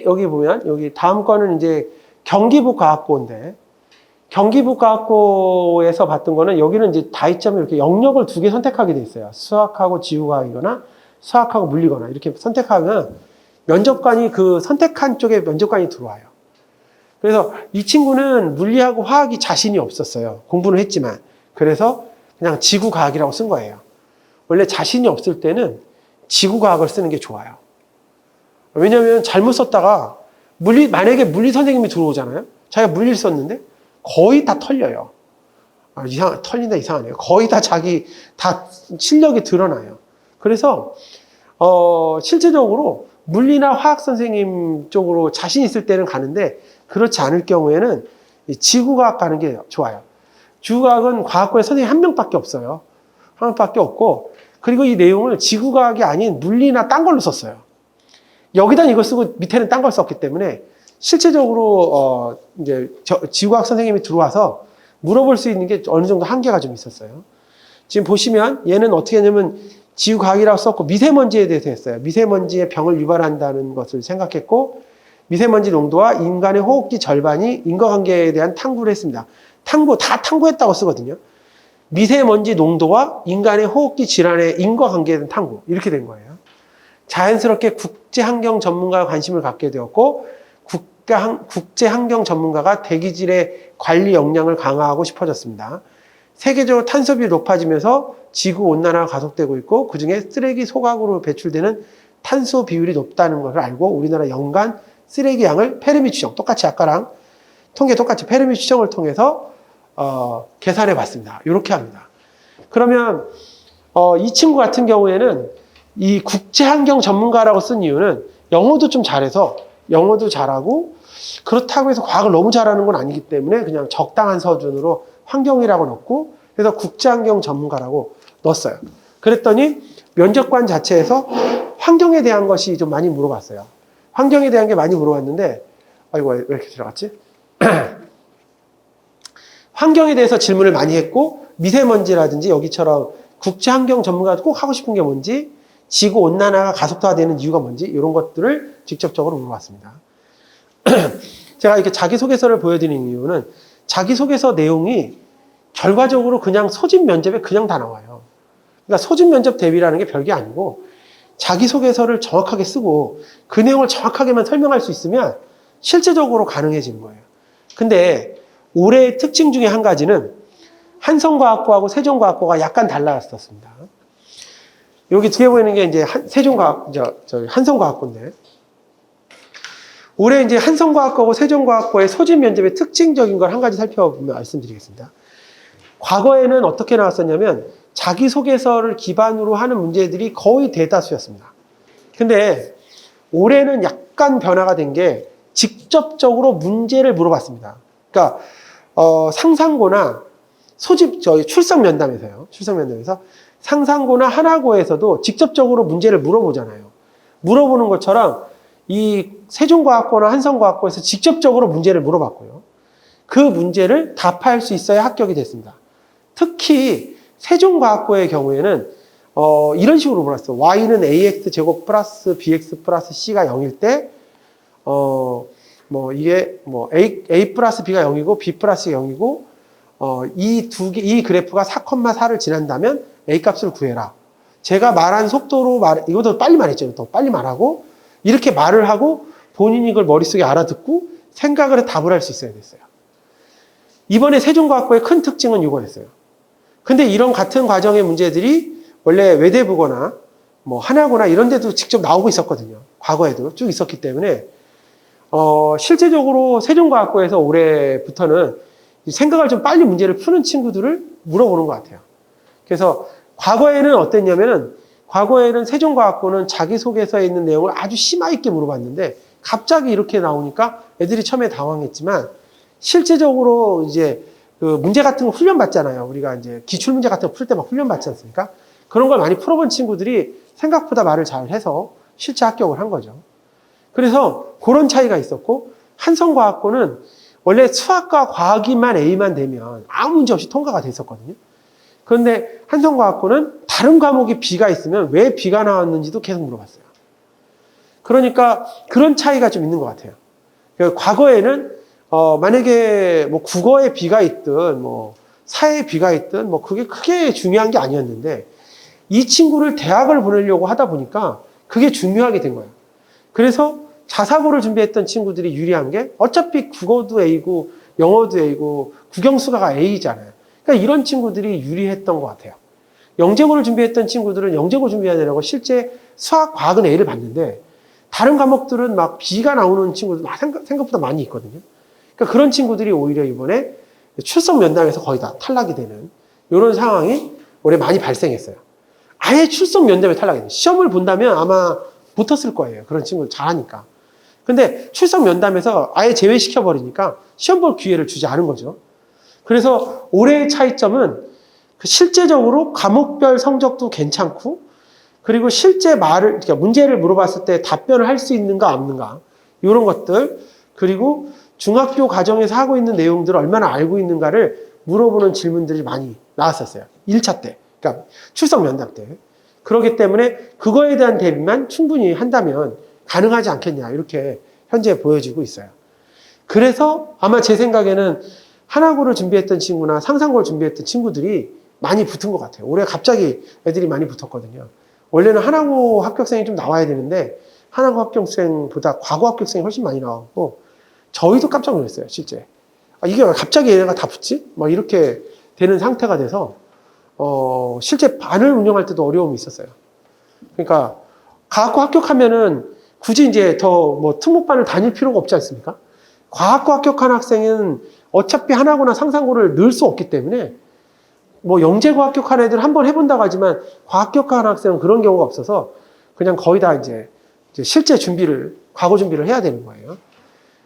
여기 보면, 여기 다음 거는 이제 경기북과학고인데, 경기북과학고에서 봤던 거는 여기는 이제 다이점이 이렇게 영역을 두 개 선택하게 돼 있어요. 수학하고 지구과학이거나 수학하고 물리거나 이렇게 선택하면 면접관이 그 선택한 쪽에 면접관이 들어와요. 그래서 이 친구는 물리하고 화학이 자신이 없었어요. 공부는 했지만. 그래서 그냥 지구과학이라고 쓴 거예요. 원래 자신이 없을 때는 지구과학을 쓰는 게 좋아요. 왜냐하면 잘못 썼다가 만약에 물리 선생님이 들어오잖아요. 자기가 물리를 썼는데 거의 다 털려요. 털린다 이상하네요. 거의 다 다 실력이 드러나요. 그래서 실제적으로 물리나 화학 선생님 쪽으로 자신 있을 때는 가는데 그렇지 않을 경우에는 지구과학 가는 게 좋아요. 지구과학은 과학고에 선생님 한 명밖에 없어요. 한 명밖에 없고, 그리고 이 내용을 지구과학이 아닌 물리나 딴 걸로 썼어요. 여기다 이걸 쓰고 밑에는 딴 걸 썼기 때문에 실제적으로 이제 지구과학 선생님이 들어와서 물어볼 수 있는 게 어느 정도 한계가 좀 있었어요. 지금 보시면 얘는 어떻게 했냐면 지구과학이라고 썼고 미세먼지에 대해서 했어요. 미세먼지의 병을 유발한다는 것을 생각했고, 미세먼지 농도와 인간의 호흡기 절반이 인과관계에 대한 탐구를 했습니다. 다 탐구했다고 쓰거든요. 미세먼지 농도와 인간의 호흡기 질환의 인과관계에 대한 탐구, 이렇게 된 거예요. 자연스럽게 국제환경 전문가가 관심을 갖게 되었고, 국제환경 전문가가 대기질의 관리 역량을 강화하고 싶어졌습니다. 세계적으로 탄소비율이 높아지면서 지구온난화가 가속되고 있고, 그중에 쓰레기 소각으로 배출되는 탄소 비율이 높다는 것을 알고 우리나라 연간 쓰레기 양을 페르미 추정, 똑같이 아까랑 통계 똑같이 페르미 추정을 통해서 계산해 봤습니다. 이렇게 합니다. 그러면 이 친구 같은 경우에는 이 국제환경 전문가라고 쓴 이유는 영어도 좀 잘해서, 영어도 잘하고 그렇다고 해서 과학을 너무 잘하는 건 아니기 때문에 그냥 적당한 서준으로 환경이라고 넣고, 그래서 국제환경 전문가라고 넣었어요. 그랬더니 면접관 자체에서 환경에 대한 것이 좀 많이 물어봤어요. 환경에 대한 게 많이 물어봤는데, 아이고 왜 이렇게 들어갔지? 환경에 대해서 질문을 많이 했고, 미세먼지라든지 여기처럼 국제환경 전문가가 꼭 하고 싶은 게 뭔지, 지구온난화가 가속화되는 이유가 뭔지, 이런 것들을 직접적으로 물어봤습니다. 제가 이렇게 자기소개서를 보여드리는 이유는 자기소개서 내용이 결과적으로 그냥 소집 면접에 그냥 다 나와요. 그러니까 소집 면접 대비라는 게 별게 아니고 자기소개서를 정확하게 쓰고 그 내용을 정확하게만 설명할 수 있으면 실제적으로 가능해지는 거예요. 근데 올해의 특징 중에 한 가지는 한성과학고하고 세종과학고가 약간 달라졌습니다. 여기 뒤에 보이는 게 이제 한성과학고인데, 올해 이제 한성과학고하고 세종과학고의 소집 면접의 특징적인 걸 한 가지 살펴보면 말씀드리겠습니다. 과거에는 어떻게 나왔었냐면 자기소개서를 기반으로 하는 문제들이 거의 대다수였습니다. 근데 올해는 약간 변화가 된 게 직접적으로 문제를 물어봤습니다. 그러니까 상상고나 출석 면담에서요. 상상고나 하나고에서도 직접적으로 문제를 물어보잖아요. 물어보는 것처럼 이 세종과학고나 한성과학고에서 직접적으로 문제를 물어봤고요. 그 문제를 답할 수 있어야 합격이 됐습니다. 특히 세종과학고의 경우에는 이런 식으로 물었어요. y는 ax 제곱 플러스 bx 플러스 c가 0일 때 a 플러스 b가 0이고 b 플러스 0이고 이 그래프가 4,4를 지난다면 a 값을 구해라. 제가 말한 속도로 이것도 빨리 말했죠. 더 빨리 말하고 이렇게 말을 하고 본인이 이걸 머릿속에 알아듣고 생각을 해 답을 할 수 있어야 됐어요. 이번에 세종과학고의 큰 특징은 이거였어요. 근데 이런 같은 과정의 문제들이 원래 외대부거나 하나고나 이런 데도 직접 나오고 있었거든요. 과거에도 쭉 있었기 때문에 실제적으로 세종과학고에서 올해부터는 생각을 좀 빨리 문제를 푸는 친구들을 물어보는 것 같아요. 그래서 과거에는 어땠냐면은, 과거에는 세종과학고는 자기소개서에 있는 내용을 아주 심화 있게 물어봤는데 갑자기 이렇게 나오니까 애들이 처음에 당황했지만, 실제적으로 이제 그 문제 같은 거 훈련 받잖아요. 우리가 이제 기출 문제 같은 거 풀 때 막 훈련 받지 않습니까? 그런 걸 많이 풀어본 친구들이 생각보다 말을 잘 해서 실제 합격을 한 거죠. 그래서 그런 차이가 있었고, 한성과학고는 원래 수학과 과학이만 A만 되면 아무 문제 없이 통과가 됐었거든요. 그런데 한성과학고는 다른 과목이 B가 있으면 왜 B가 나왔는지도 계속 물어봤어요. 그러니까 그런 차이가 좀 있는 것 같아요. 과거에는 만약에 뭐 국어에 B가 있든 뭐 사회에 B가 있든 뭐 그게 크게 중요한 게 아니었는데 이 친구를 대학을 보내려고 하다 보니까 그게 중요하게 된 거예요. 그래서 자사고를 준비했던 친구들이 유리한 게 어차피 국어도 A고 영어도 A고 국영수가가 A잖아요. 그러니까 이런 친구들이 유리했던 것 같아요. 영재고를 준비했던 친구들은 영재고 준비해야 되라고 실제 수학, 과학은 A를 봤는데 다른 과목들은 막 B가 나오는 친구들 생각보다 많이 있거든요. 그러니까 그런 친구들이 오히려 이번에 출석 면담에서 거의 다 탈락이 되는 이런 상황이 올해 많이 발생했어요. 아예 출석 면담에 탈락이 돼요. 시험을 본다면 아마 붙었을 거예요. 그런 친구들 잘하니까. 근데 출석 면담에서 아예 제외시켜버리니까 시험 볼 기회를 주지 않은 거죠. 그래서 올해의 차이점은 실제적으로 과목별 성적도 괜찮고 그리고 실제 그러니까 문제를 물어봤을 때 답변을 할 수 있는가 없는가 이런 것들 그리고 중학교 과정에서 하고 있는 내용들을 얼마나 알고 있는가를 물어보는 질문들이 많이 나왔었어요. 1차 때. 그러니까 출석 면담 때. 그렇기 때문에 그거에 대한 대비만 충분히 한다면 가능하지 않겠냐 이렇게 현재 보여지고 있어요. 그래서 아마 제 생각에는 하나고를 준비했던 친구나 상상고를 준비했던 친구들이 많이 붙은 것 같아요. 올해 갑자기 애들이 많이 붙었거든요. 원래는 하나고 합격생이 좀 나와야 되는데 하나고 합격생보다 과고 합격생이 훨씬 많이 나왔고 저희도 깜짝 놀랐어요. 실제. 이게 왜 갑자기 얘네가 다 붙지? 막 이렇게 되는 상태가 돼서 실제 반을 운영할 때도 어려움이 있었어요. 그러니까 과학고 합격하면은 굳이 이제 더 뭐 특목반을 다닐 필요가 없지 않습니까? 과학고 합격한 학생은 어차피 하나고나 상상고를 넣을 수 없기 때문에 뭐 영재고 합격한 애들 한번 해본다고 하지만 과학 합격한 학생은 그런 경우가 없어서 그냥 거의 다 이제 실제 과거 준비를 해야 되는 거예요.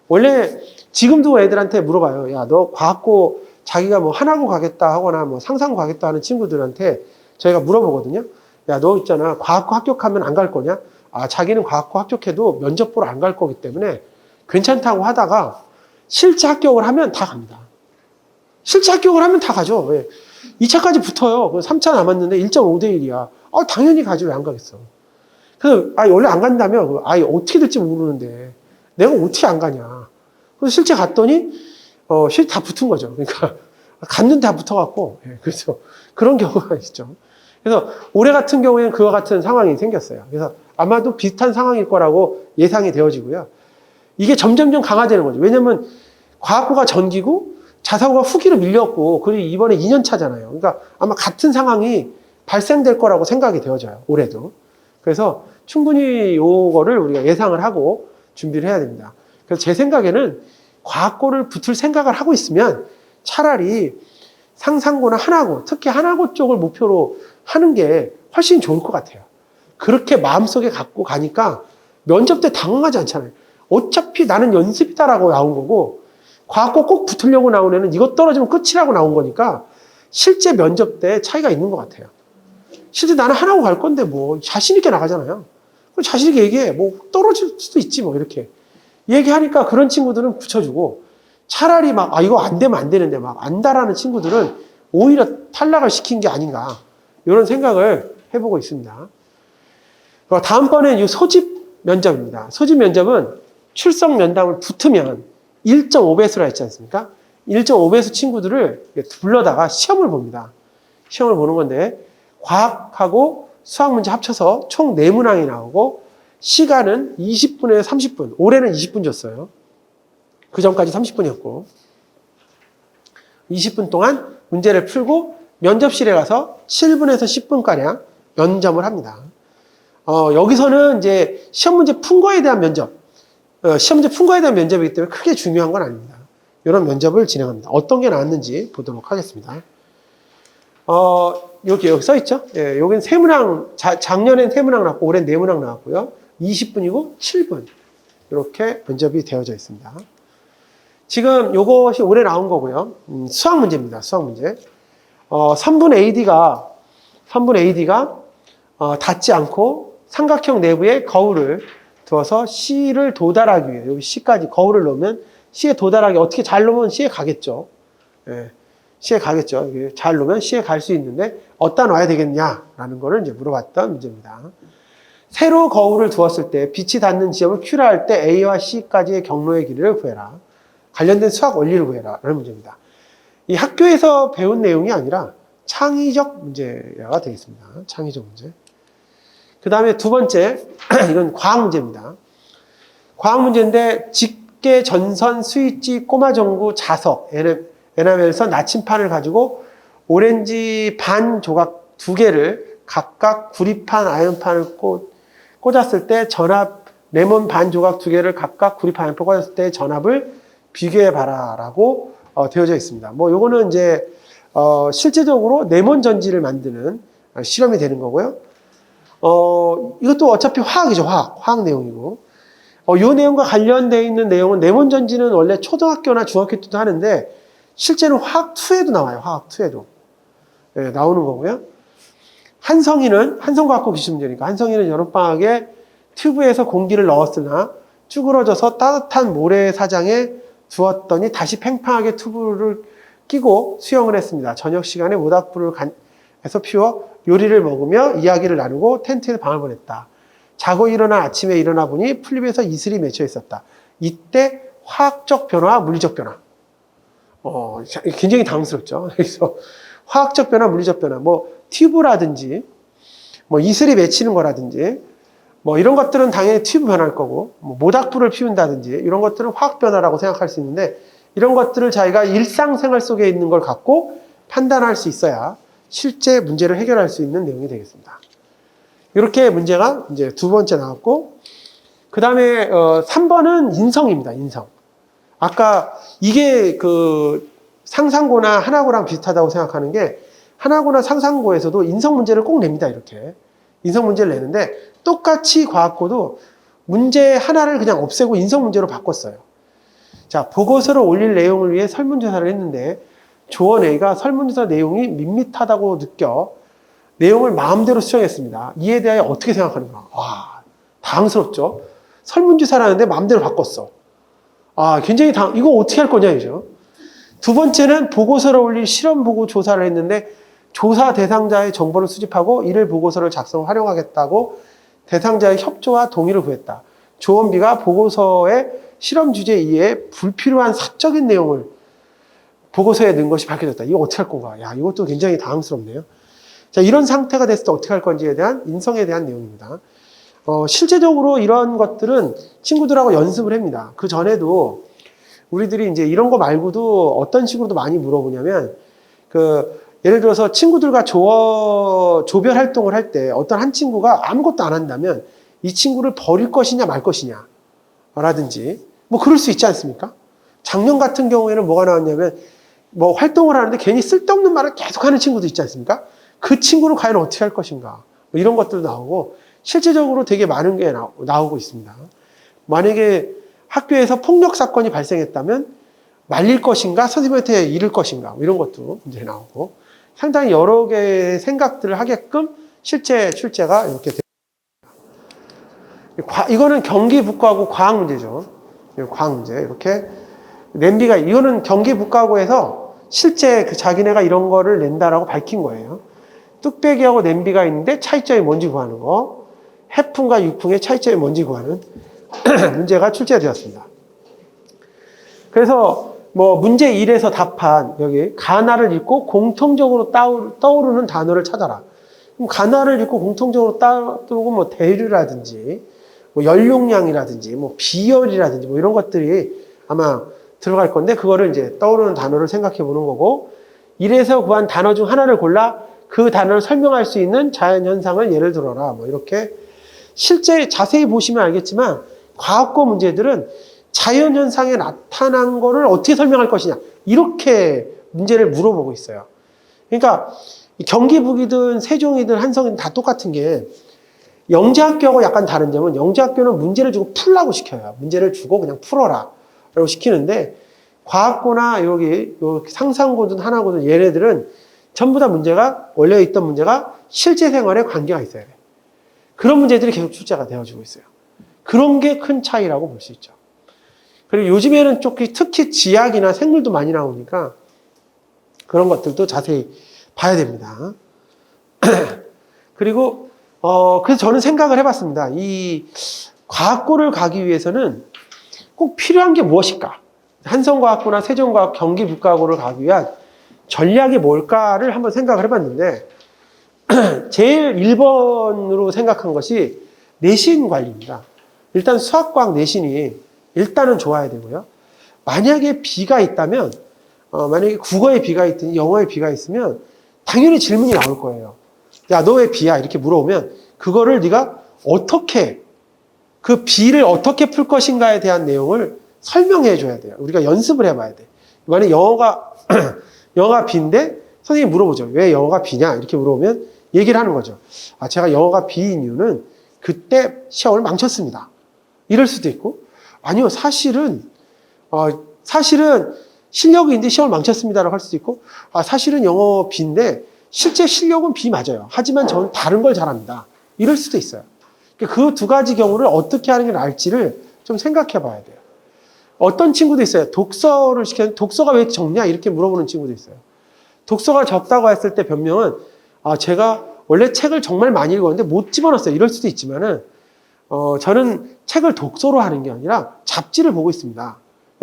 원래 지금도 애들한테 물어봐요. 야, 너 과학고 자기가 뭐 하나고 가겠다 하거나 뭐 상상고 가겠다 하는 친구들한테 저희가 물어보거든요. 야, 너 있잖아. 과학고 합격하면 안 갈 거냐? 자기는 과학고 합격해도 면접 보러 안 갈 거기 때문에 괜찮다고 하다가 실제 합격을 하면 다 갑니다. 실제 합격을 하면 다 가죠. 왜? 2차까지 붙어요. 3차 남았는데 1.5대 1이야. 당연히 가지 왜 안 가겠어. 그래서 원래 안 간다면 어떻게 될지 모르는데 내가 어떻게 안 가냐. 그래서 실제 갔더니 실제 다 붙은 거죠. 그러니까 갔는데 다 붙어갖고 그래서 그런 경우가 있죠. 그래서 올해 같은 경우에는 그와 같은 상황이 생겼어요. 그래서 아마도 비슷한 상황일 거라고 예상이 되어지고요. 이게 점점점 강화되는 거죠. 왜냐면 과학고가 전기고 자사고가 후기로 밀렸고 그리고 이번에 2년 차잖아요. 그러니까 아마 같은 상황이 발생될 거라고 생각이 되어져요. 올해도. 그래서 충분히 요거를 우리가 예상을 하고 준비를 해야 됩니다. 그래서 제 생각에는 과학고를 붙을 생각을 하고 있으면 차라리 상상고나 하나고, 특히 하나고 쪽을 목표로 하는 게 훨씬 좋을 것 같아요. 그렇게 마음속에 갖고 가니까 면접 때 당황하지 않잖아요. 어차피 나는 연습이다라고 나온 거고 과학고 꼭 붙으려고 나온 애는 이것 떨어지면 끝이라고 나온 거니까 실제 면접 때 차이가 있는 것 같아요. 실제 나는 하나고 갈 건데 뭐 자신 있게 나가잖아요. 그럼 자신 있게 얘기해. 뭐 떨어질 수도 있지 뭐 이렇게 얘기하니까 그런 친구들은 붙여주고 차라리 막 이거 안 되면 안 되는데 막 안다라는 친구들은 오히려 탈락을 시킨 게 아닌가 이런 생각을 해보고 있습니다. 다음번엔 이 소집 면접입니다. 소집 면접은 출석 면담을 붙으면 1.5배수라 했지 않습니까? 1.5배수 친구들을 불러다가 시험을 봅니다. 시험을 보는 건데 과학하고 수학 문제 합쳐서 총 4문항이 나오고 시간은 20분에서 30분. 올해는 20분 줬어요. 그 전까지 30분이었고 20분 동안 문제를 풀고 면접실에 가서 7분에서 10분가량 면접을 합니다. 여기서는 이제 시험 문제 푼 거에 대한 면접, 시험 문제 푼 거에 대한 면접이기 때문에 크게 중요한 건 아닙니다. 이런 면접을 진행합니다. 어떤 게 나왔는지 보도록 하겠습니다. 여기 써 있죠? 예, 여기는 3문항, 작년엔 3문항 나왔고, 올해는 4문항 나왔고요. 20분이고 7분. 이렇게 면접이 되어져 있습니다. 지금 요것이 올해 나온 거고요. 수학 문제입니다. 수학 문제. 3분 AD가 닿지 않고 삼각형 내부에 거울을 두어서 C를 도달하기 위해, 여기 C까지 거울을 넣으면 C에 도달하기, 어떻게 잘 넣으면 C에 가겠죠. 예. C에 가겠죠. 잘 놓으면 C에 갈 수 있는데 어디다 놔야 되겠냐라는 거를 이제 물어봤던 문제입니다. 세로 거울을 두었을 때 빛이 닿는 지점을 Q라 할 때 A와 C까지의 경로의 길이를 구해라. 관련된 수학 원리를 구해라. 라는 문제입니다. 이 학교에서 배운 내용이 아니라 창의적 문제가 되겠습니다. 창의적 문제. 그 다음에 두 번째, 이건 과학 문제입니다. 과학 문제인데 직계, 전선, 스위치, 꼬마전구, 자석, 에나멜선, 나침판을 가지고 오렌지 반 조각 두 개를 각각 구리판, 아연판을 꽂았을 때 전압, 레몬 반 조각 두 개를 각각 구리판, 아연판 꽂았을 때 전압을 비교해봐라 라고 되어져 있습니다. 뭐 요거는 이제 실제적으로 레몬 전지를 만드는 실험이 되는 거고요. 이것도 어차피 화학이죠. 화학 내용이고. 요 내용과 관련되어 있는 내용은 레몬 전지는 원래 초등학교나 중학교 때도 하는데 실제는 화학 2에도 나와요. 화학 2에도. 네, 나오는 거고요. 한성과학고 기출 문제니까 한성이는 여름방학에 튜브에서 공기를 넣었으나 쭈그러져서 따뜻한 모래사장에 두었더니 다시 팽팽하게 튜브를 끼고 수영을 했습니다. 저녁 시간에 모닥불을 해서 피워 요리를 먹으며 이야기를 나누고 텐트에서 방을 보냈다. 자고 일어나 아침에 일어나 보니 풀잎에서 이슬이 맺혀 있었다. 이때 화학적 변화와 물리적 변화. 굉장히 당황스럽죠. 그래서 화학적 변화, 물리적 변화, 뭐 튜브라든지, 뭐 이슬이 맺히는 거라든지, 뭐 이런 것들은 당연히 튜브 변화일 거고, 뭐 모닥불을 피운다든지 이런 것들은 화학 변화라고 생각할 수 있는데 이런 것들을 자기가 일상생활 속에 있는 걸 갖고 판단할 수 있어야 실제 문제를 해결할 수 있는 내용이 되겠습니다. 이렇게 문제가 이제 두 번째 나왔고, 그 다음에 3번은 인성입니다. 인성. 아까 이게 그 상상고나 하나고랑 비슷하다고 생각하는 게 하나고나 상상고에서도 인성 문제를 꼭 냅니다. 이렇게 인성 문제를 내는데 똑같이 과학고도 문제 하나를 그냥 없애고 인성 문제로 바꿨어요. 자, 보고서를 올릴 내용을 위해 설문조사를 했는데 조원 A가 설문조사 내용이 밋밋하다고 느껴 내용을 마음대로 수정했습니다. 이에 대하여 어떻게 생각하는가? 당황스럽죠. 설문조사라는데 마음대로 바꿨어. 굉장히 이거 어떻게 할 거냐, 이죠. 두 번째는 보고서를 올릴 실험 보고 조사를 했는데 조사 대상자의 정보를 수집하고 이를 보고서를 활용하겠다고 대상자의 협조와 동의를 구했다. 조원 B가 보고서의 실험 주제 이외에 불필요한 사적인 내용을 보고서에 넣은 것이 밝혀졌다. 이거 어떻게 할 건가? 이것도 굉장히 당황스럽네요. 자, 이런 상태가 됐을 때 어떻게 할 건지에 대한 인성에 대한 내용입니다. 실제적으로 이런 것들은 친구들하고 연습을 합니다. 그 전에도 우리들이 이제 이런 거 말고도 어떤 식으로도 많이 물어보냐면, 예를 들어서 친구들과 조별 활동을 할 때 어떤 한 친구가 아무것도 안 한다면 이 친구를 버릴 것이냐 말 것이냐 라든지 뭐 그럴 수 있지 않습니까? 작년 같은 경우에는 뭐가 나왔냐면 뭐 활동을 하는데 괜히 쓸데없는 말을 계속 하는 친구도 있지 않습니까? 그 친구를 과연 어떻게 할 것인가 뭐 이런 것들도 나오고 실제적으로 되게 많은 게 나오고 있습니다. 만약에 학교에서 폭력 사건이 발생했다면 말릴 것인가 선생님한테 이를 것인가 뭐 이런 것도 문제 나오고 상당히 여러 개의 생각들을 하게끔 실제 출제가 이렇게 됩니다. 이거는 경기북과고 과학 문제죠. 과학 문제. 이렇게 냄비가 이거는 경기북과고에서 실제 자기네가 이런 거를 낸다라고 밝힌 거예요. 뚝배기하고 냄비가 있는데 차이점이 뭔지 구하는 거. 해풍과 유풍의 차이점이 뭔지 구하는 문제가 출제되었습니다. 그래서 뭐 문제 1에서 답한 여기 가나를 읽고 공통적으로 떠오르는 단어를 찾아라. 그럼 가나를 읽고 공통적으로 떠오르고 뭐 대류라든지 뭐 연용량이라든지 뭐 비열이라든지 뭐 이런 것들이 아마 들어갈 건데 그거를 이제 떠오르는 단어를 생각해 보는 거고 1에서 구한 단어 중 하나를 골라 그 단어를 설명할 수 있는 자연현상을 예를 들어라. 뭐 이렇게 실제 자세히 보시면 알겠지만 과학고 문제들은 자연현상에 나타난 거를 어떻게 설명할 것이냐 이렇게 문제를 물어보고 있어요. 그러니까 경기북이든 세종이든 한성이든 다 똑같은 게 영재학교하고 약간 다른 점은 영재학교는 문제를 주고 풀라고 시켜요. 문제를 주고 그냥 풀어라 라고 시키는데 과학고나 여기 상상고든 하나고든 얘네들은 전부 다 문제가 원래 있던 문제가 실제 생활에 관계가 있어야 돼요. 그런 문제들이 계속 출제가 되어지고 있어요. 그런 게 큰 차이라고 볼 수 있죠. 그리고 요즘에는 특히 지약이나 생물도 많이 나오니까 그런 것들도 자세히 봐야 됩니다. 그리고 그래서 저는 생각을 해봤습니다. 이 과학고를 가기 위해서는 꼭 필요한 게 무엇일까? 한성과학고나 세종과학, 경기북과고를 가기 위한 전략이 뭘까를 한번 생각을 해봤는데 제일 1번으로 생각한 것이 내신 관리입니다. 일단 수학과학 내신이 일단은 좋아야 되고요. 만약에 B가 있다면 만약에 국어에 B가 있든 영어에 B가 있으면 당연히 질문이 나올 거예요. 야, 너 왜 B야? 이렇게 물어보면 그거를 네가 어떻게 그 B를 어떻게 풀 것인가에 대한 내용을 설명해 줘야 돼요. 우리가 연습을 해봐야 돼. 만약에 영어가 B인데 선생님이 물어보죠. 왜 영어가 B냐? 이렇게 물어보면 얘기를 하는 거죠. 아, 제가 영어가 B인 이유는 그때 시험을 망쳤습니다. 이럴 수도 있고, 아니요, 사실은 실력이 있는데 시험을 망쳤습니다라고 할 수도 있고, 아, 사실은 영어 B인데 실제 실력은 B 맞아요. 하지만 저는 다른 걸 잘합니다. 이럴 수도 있어요. 그 두 가지 경우를 어떻게 하는 게 나을지를 좀 생각해 봐야 돼요. 어떤 친구도 있어요. 독서를 시켰는데 독서가 왜 적냐? 이렇게 물어보는 친구도 있어요. 독서가 적다고 했을 때 변명은 제가 원래 책을 정말 많이 읽었는데 못 집어넣었어요. 이럴 수도 있지만은 저는 책을 독서로 하는 게 아니라 잡지를 보고 있습니다.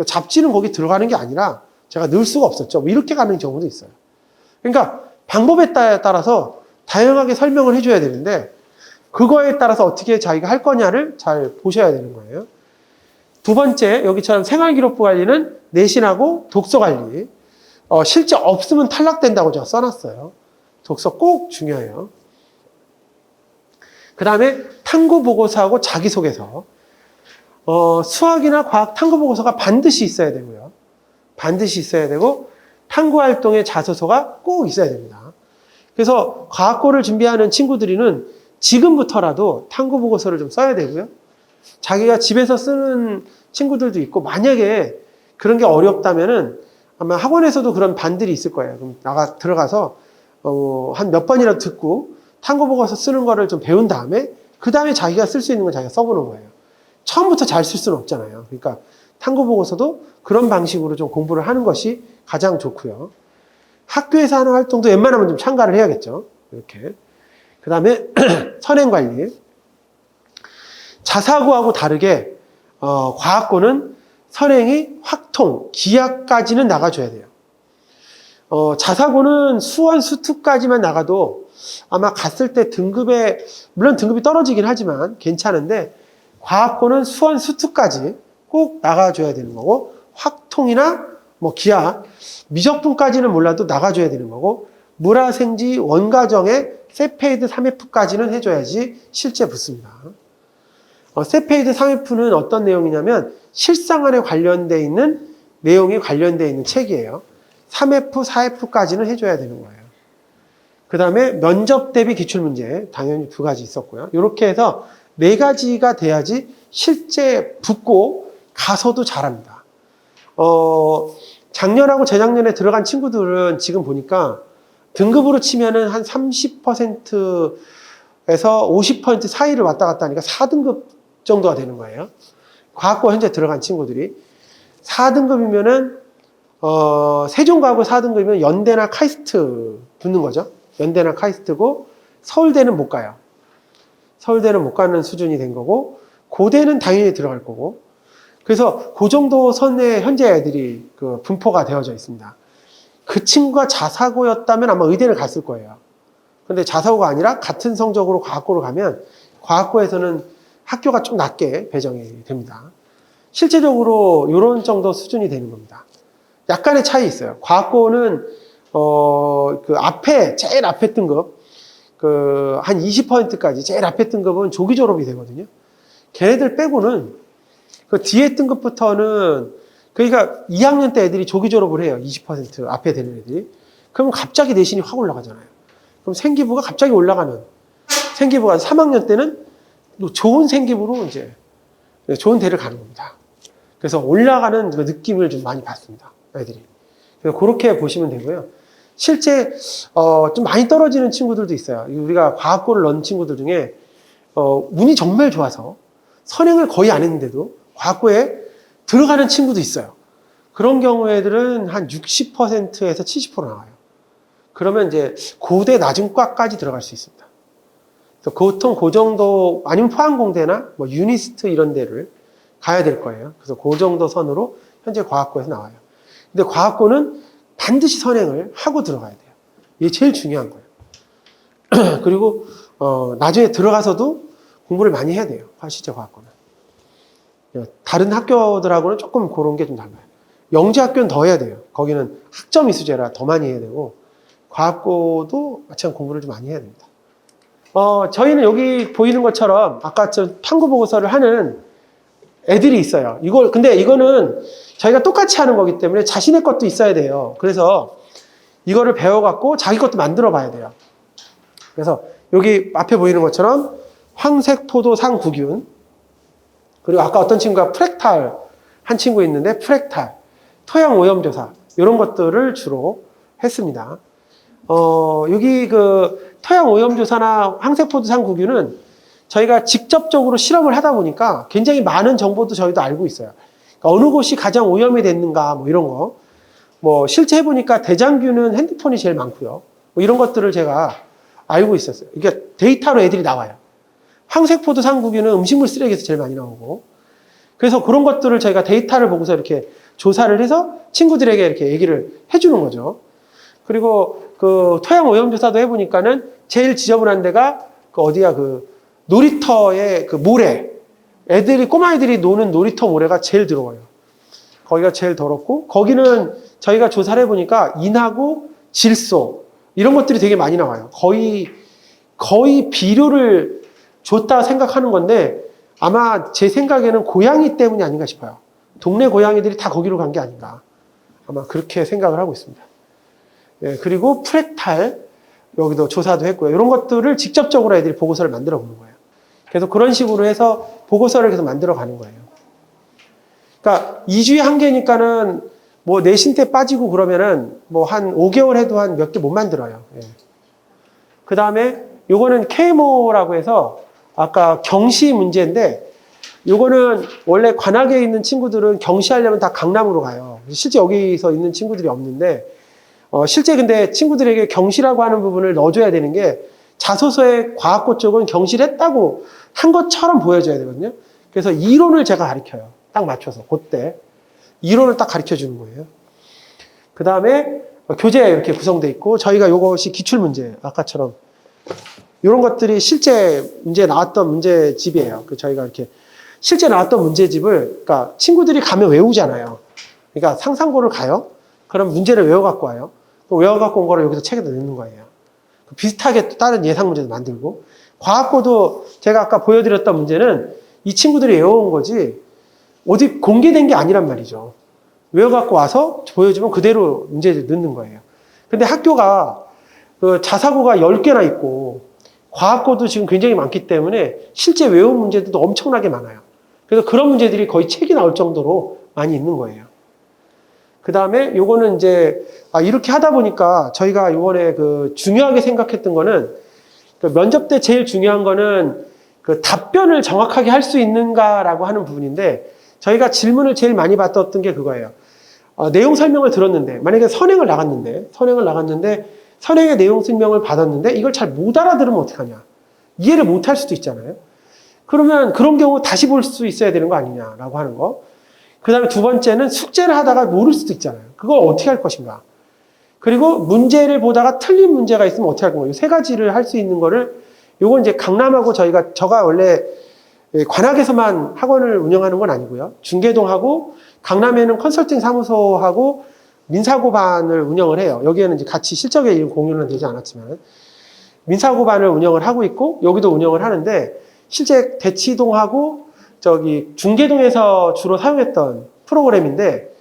잡지는 거기 들어가는 게 아니라 제가 넣을 수가 없었죠. 뭐 이렇게 가는 경우도 있어요. 그러니까 방법에 따라서 다양하게 설명을 해줘야 되는데 그거에 따라서 어떻게 자기가 할 거냐를 잘 보셔야 되는 거예요. 두 번째, 여기처럼 생활기록부 관리는 내신하고 독서 관리. 실제 없으면 탈락된다고 제가 써놨어요. 독서 꼭 중요해요. 그 다음에 탐구보고서하고 자기소개서. 수학이나 과학 탐구보고서가 반드시 있어야 되고요. 반드시 있어야 되고 탐구활동의 자소서가 꼭 있어야 됩니다. 그래서 과학고를 준비하는 친구들이는 지금부터라도 탐구보고서를 좀 써야 되고요. 자기가 집에서 쓰는 친구들도 있고 만약에 그런 게 어렵다면은 아마 학원에서도 그런 반들이 있을 거예요. 그럼 들어가서 한 몇 번이라도 듣고 탐구보고서 쓰는 거를 좀 배운 다음에 그 다음에 자기가 쓸 수 있는 걸 자기가 써보는 거예요. 처음부터 잘 쓸 수는 없잖아요. 그러니까 탐구보고서도 그런 방식으로 좀 공부를 하는 것이 가장 좋고요. 학교에서 하는 활동도 웬만하면 좀 참가를 해야겠죠. 이렇게. 그 다음에 선행관리. 자사고하고 다르게 과학고는 선행이 확통, 기하까지는 나가줘야 돼요. 자사고는 수원, 수투까지만 나가도 아마 갔을 때 물론 등급이 떨어지긴 하지만 괜찮은데 과학고는 수원, 수투까지 꼭 나가줘야 되는 거고 확통이나 뭐 기하, 미적분까지는 몰라도 나가줘야 되는 거고 물화생지, 원가정의 세페이드 3F까지는 해줘야지 실제 붙습니다. 세페이드 3F는 어떤 내용이냐면 실생활에 관련되어 있는 내용에 관련되어 있는 책이에요. 3F, 4F까지는 해줘야 되는 거예요. 그 다음에 면접 대비 기출문제 당연히 두 가지 있었고요. 이렇게 해서 네 가지가 돼야지 실제 붙고 가서도 잘합니다. 작년하고 재작년에 들어간 친구들은 지금 보니까 등급으로 치면은 한 30%에서 50% 사이를 왔다 갔다 하니까 4등급 정도가 되는 거예요. 과학고 현재 들어간 친구들이 4등급이면은 세종과학고 4등급이면 연대나 카이스트 붙는 거죠. 연대나 카이스트고 서울대는 못 가요. 서울대는 못 가는 수준이 된 거고 고대는 당연히 들어갈 거고 그래서 그 정도 선에 현재 애들이 그 분포가 되어져 있습니다. 그 친구가 자사고였다면 아마 의대를 갔을 거예요. 근데 자사고가 아니라 같은 성적으로 과학고로 가면 과학고에서는 학교가 좀 낮게 배정이 됩니다. 실제적으로 이런 정도 수준이 되는 겁니다. 약간의 차이 있어요. 과학고는 그 앞에 제일 앞에 등급 한 20%까지 제일 앞에 등급은 조기 졸업이 되거든요. 걔네들 빼고는 그 뒤에 등급부터는 그러니까 2학년 때 애들이 조기 졸업을 해요. 20% 앞에 되는 애들이. 그러면 갑자기 내신이 확 올라가잖아요. 그럼 생기부가 갑자기 올라가는 생기부가 3학년 때는 좋은 생기부로 이제 좋은 대를 가는 겁니다. 그래서 올라가는 그 느낌을 좀 많이 받습니다. 애들이. 그래서 그렇게 보시면 되고요. 실제 좀 많이 떨어지는 친구들도 있어요. 우리가 과학고를 넣은 친구들 중에 운이 정말 좋아서 선행을 거의 안 했는데도 과학고에 들어가는 친구도 있어요. 그런 경우에들은 한 60%에서 70% 나와요. 그러면 이제 고대 낮은 과까지 들어갈 수 있습니다. 그래서 보통 그 정도, 아니면 포항공대나 뭐 유니스트 이런 데를 가야 될 거예요. 그래서 그 정도 선으로 현재 과학고에서 나와요. 근데 과학고는 반드시 선행을 하고 들어가야 돼요. 이게 제일 중요한 거예요. 그리고 나중에 들어가서도 공부를 많이 해야 돼요. 실제 과학고는. 다른 학교들하고는 조금 그런 게 좀 달라요. 영재학교는 더 해야 돼요. 거기는 학점 이수제라 더 많이 해야 되고, 과학고도 마찬가지로 공부를 좀 많이 해야 됩니다. 저희는 여기 보이는 것처럼 아까 저 탐구 보고서를 하는 애들이 있어요. 근데 이거는 저희가 똑같이 하는 거기 때문에 자신의 것도 있어야 돼요. 그래서 이거를 배워갖고 자기 것도 만들어 봐야 돼요. 그래서 여기 앞에 보이는 것처럼 황색 포도 상구균, 그리고 아까 어떤 친구가 프랙탈 한 친구 있는데 프랙탈, 토양 오염 조사 이런 것들을 주로 했습니다. 여기 그 토양 오염 조사나 황색 포도 상구균은 저희가 직접적으로 실험을 하다 보니까 굉장히 많은 정보도 저희도 알고 있어요. 그러니까 어느 곳이 가장 오염이 됐는가 뭐 이런 거. 뭐 실제 해보니까 대장균은 핸드폰이 제일 많고요. 뭐 이런 것들을 제가 알고 있었어요. 이게 데이터로 애들이 나와요. 황색포도 상구균은 음식물 쓰레기에서 제일 많이 나오고. 그래서 그런 것들을 저희가 데이터를 보고서 이렇게 조사를 해서 친구들에게 이렇게 얘기를 해주는 거죠. 그리고 그 토양 오염 조사도 해보니까는 제일 지저분한 데가 그 어디야, 그 놀이터의 그 모래. 꼬마애들이 노는 놀이터 모래가 제일 더러워요. 거기가 제일 더럽고, 거기는 저희가 조사를 해보니까 인하고 질소, 이런 것들이 되게 많이 나와요. 거의 비료를 줬다 생각하는 건데, 아마 제 생각에는 고양이 때문이 아닌가 싶어요. 동네 고양이들이 다 거기로 간 게 아닌가. 아마 그렇게 생각을 하고 있습니다. 예, 그리고 프랙탈, 여기도 조사도 했고요. 이런 것들을 직접적으로 애들이 보고서를 만들어 보는 거예요. 그래서 그런 식으로 해서 보고서를 계속 만들어 가는 거예요. 그러니까 2주에 한 개니까는 뭐 내신 때 빠지고 그러면은 뭐 한 5개월 해도 한 몇 개 못 만들어요. 예. 그 다음에 요거는 KMO라고 해서 아까 경시 문제인데, 요거는 원래 관악에 있는 친구들은 경시하려면 다 강남으로 가요. 실제 여기서 있는 친구들이 없는데, 실제 근데 친구들에게 경시라고 하는 부분을 넣어줘야 되는 게, 자소서의 과학고 쪽은 경시를 했다고 한 것처럼 보여줘야 되거든요. 그래서 이론을 제가 가르쳐요. 딱 맞춰서, 그때. 이론을 딱 가르쳐 주는 거예요. 그 다음에 교재 이렇게 구성되어 있고, 저희가 요것이 기출문제, 아까처럼. 이런 것들이 실제 문제 나왔던 문제집이에요. 저희가 이렇게 실제 나왔던 문제집을, 그러니까 친구들이 가면 외우잖아요. 그러니까 상상고를 가요. 그럼 문제를 외워갖고 와요. 외워갖고 온 거를 여기서 책에다 넣는 거예요. 비슷하게 또 다른 예상 문제도 만들고. 과학고도 제가 아까 보여드렸던 문제는 이 친구들이 외워온 거지 어디 공개된 게 아니란 말이죠. 외워갖고 와서 보여주면 그대로 문제를 넣는 거예요. 근데 학교가 그 자사고가 10개나 있고 과학고도 지금 굉장히 많기 때문에 실제 외운 문제들도 엄청나게 많아요. 그래서 그런 문제들이 거의 책이 나올 정도로 많이 있는 거예요. 그 다음에 요거는 이제, 이렇게 하다 보니까 저희가 요번에 중요하게 생각했던 거는, 면접 때 제일 중요한 거는 답변을 정확하게 할 수 있는가라고 하는 부분인데, 저희가 질문을 제일 많이 받았던 게 그거예요. 내용 설명을 들었는데, 만약에 선행을 나갔는데, 선행의 내용 설명을 받았는데, 이걸 잘 못 알아들으면 어떡하냐. 이해를 못 할 수도 있잖아요. 그러면 그런 경우 다시 볼 수 있어야 되는 거 아니냐라고 하는 거. 그 다음에 두 번째는 숙제를 하다가 모를 수도 있잖아요. 그걸 어떻게 할 것인가. 그리고 문제를 보다가 틀린 문제가 있으면 어떻게 할 건가. 이 세 가지를 할 수 있는 거를, 요건 이제 강남하고 저가 원래 관악에서만 학원을 운영하는 건 아니고요. 중계동하고 강남에는 컨설팅 사무소하고 민사고반을 운영을 해요. 여기에는 이제 같이 실적에 공유는 되지 않았지만 민사고반을 운영을 하고 있고 여기도 운영을 하는데, 실제 대치동하고 중계동에서 주로 사용했던 프로그램인데,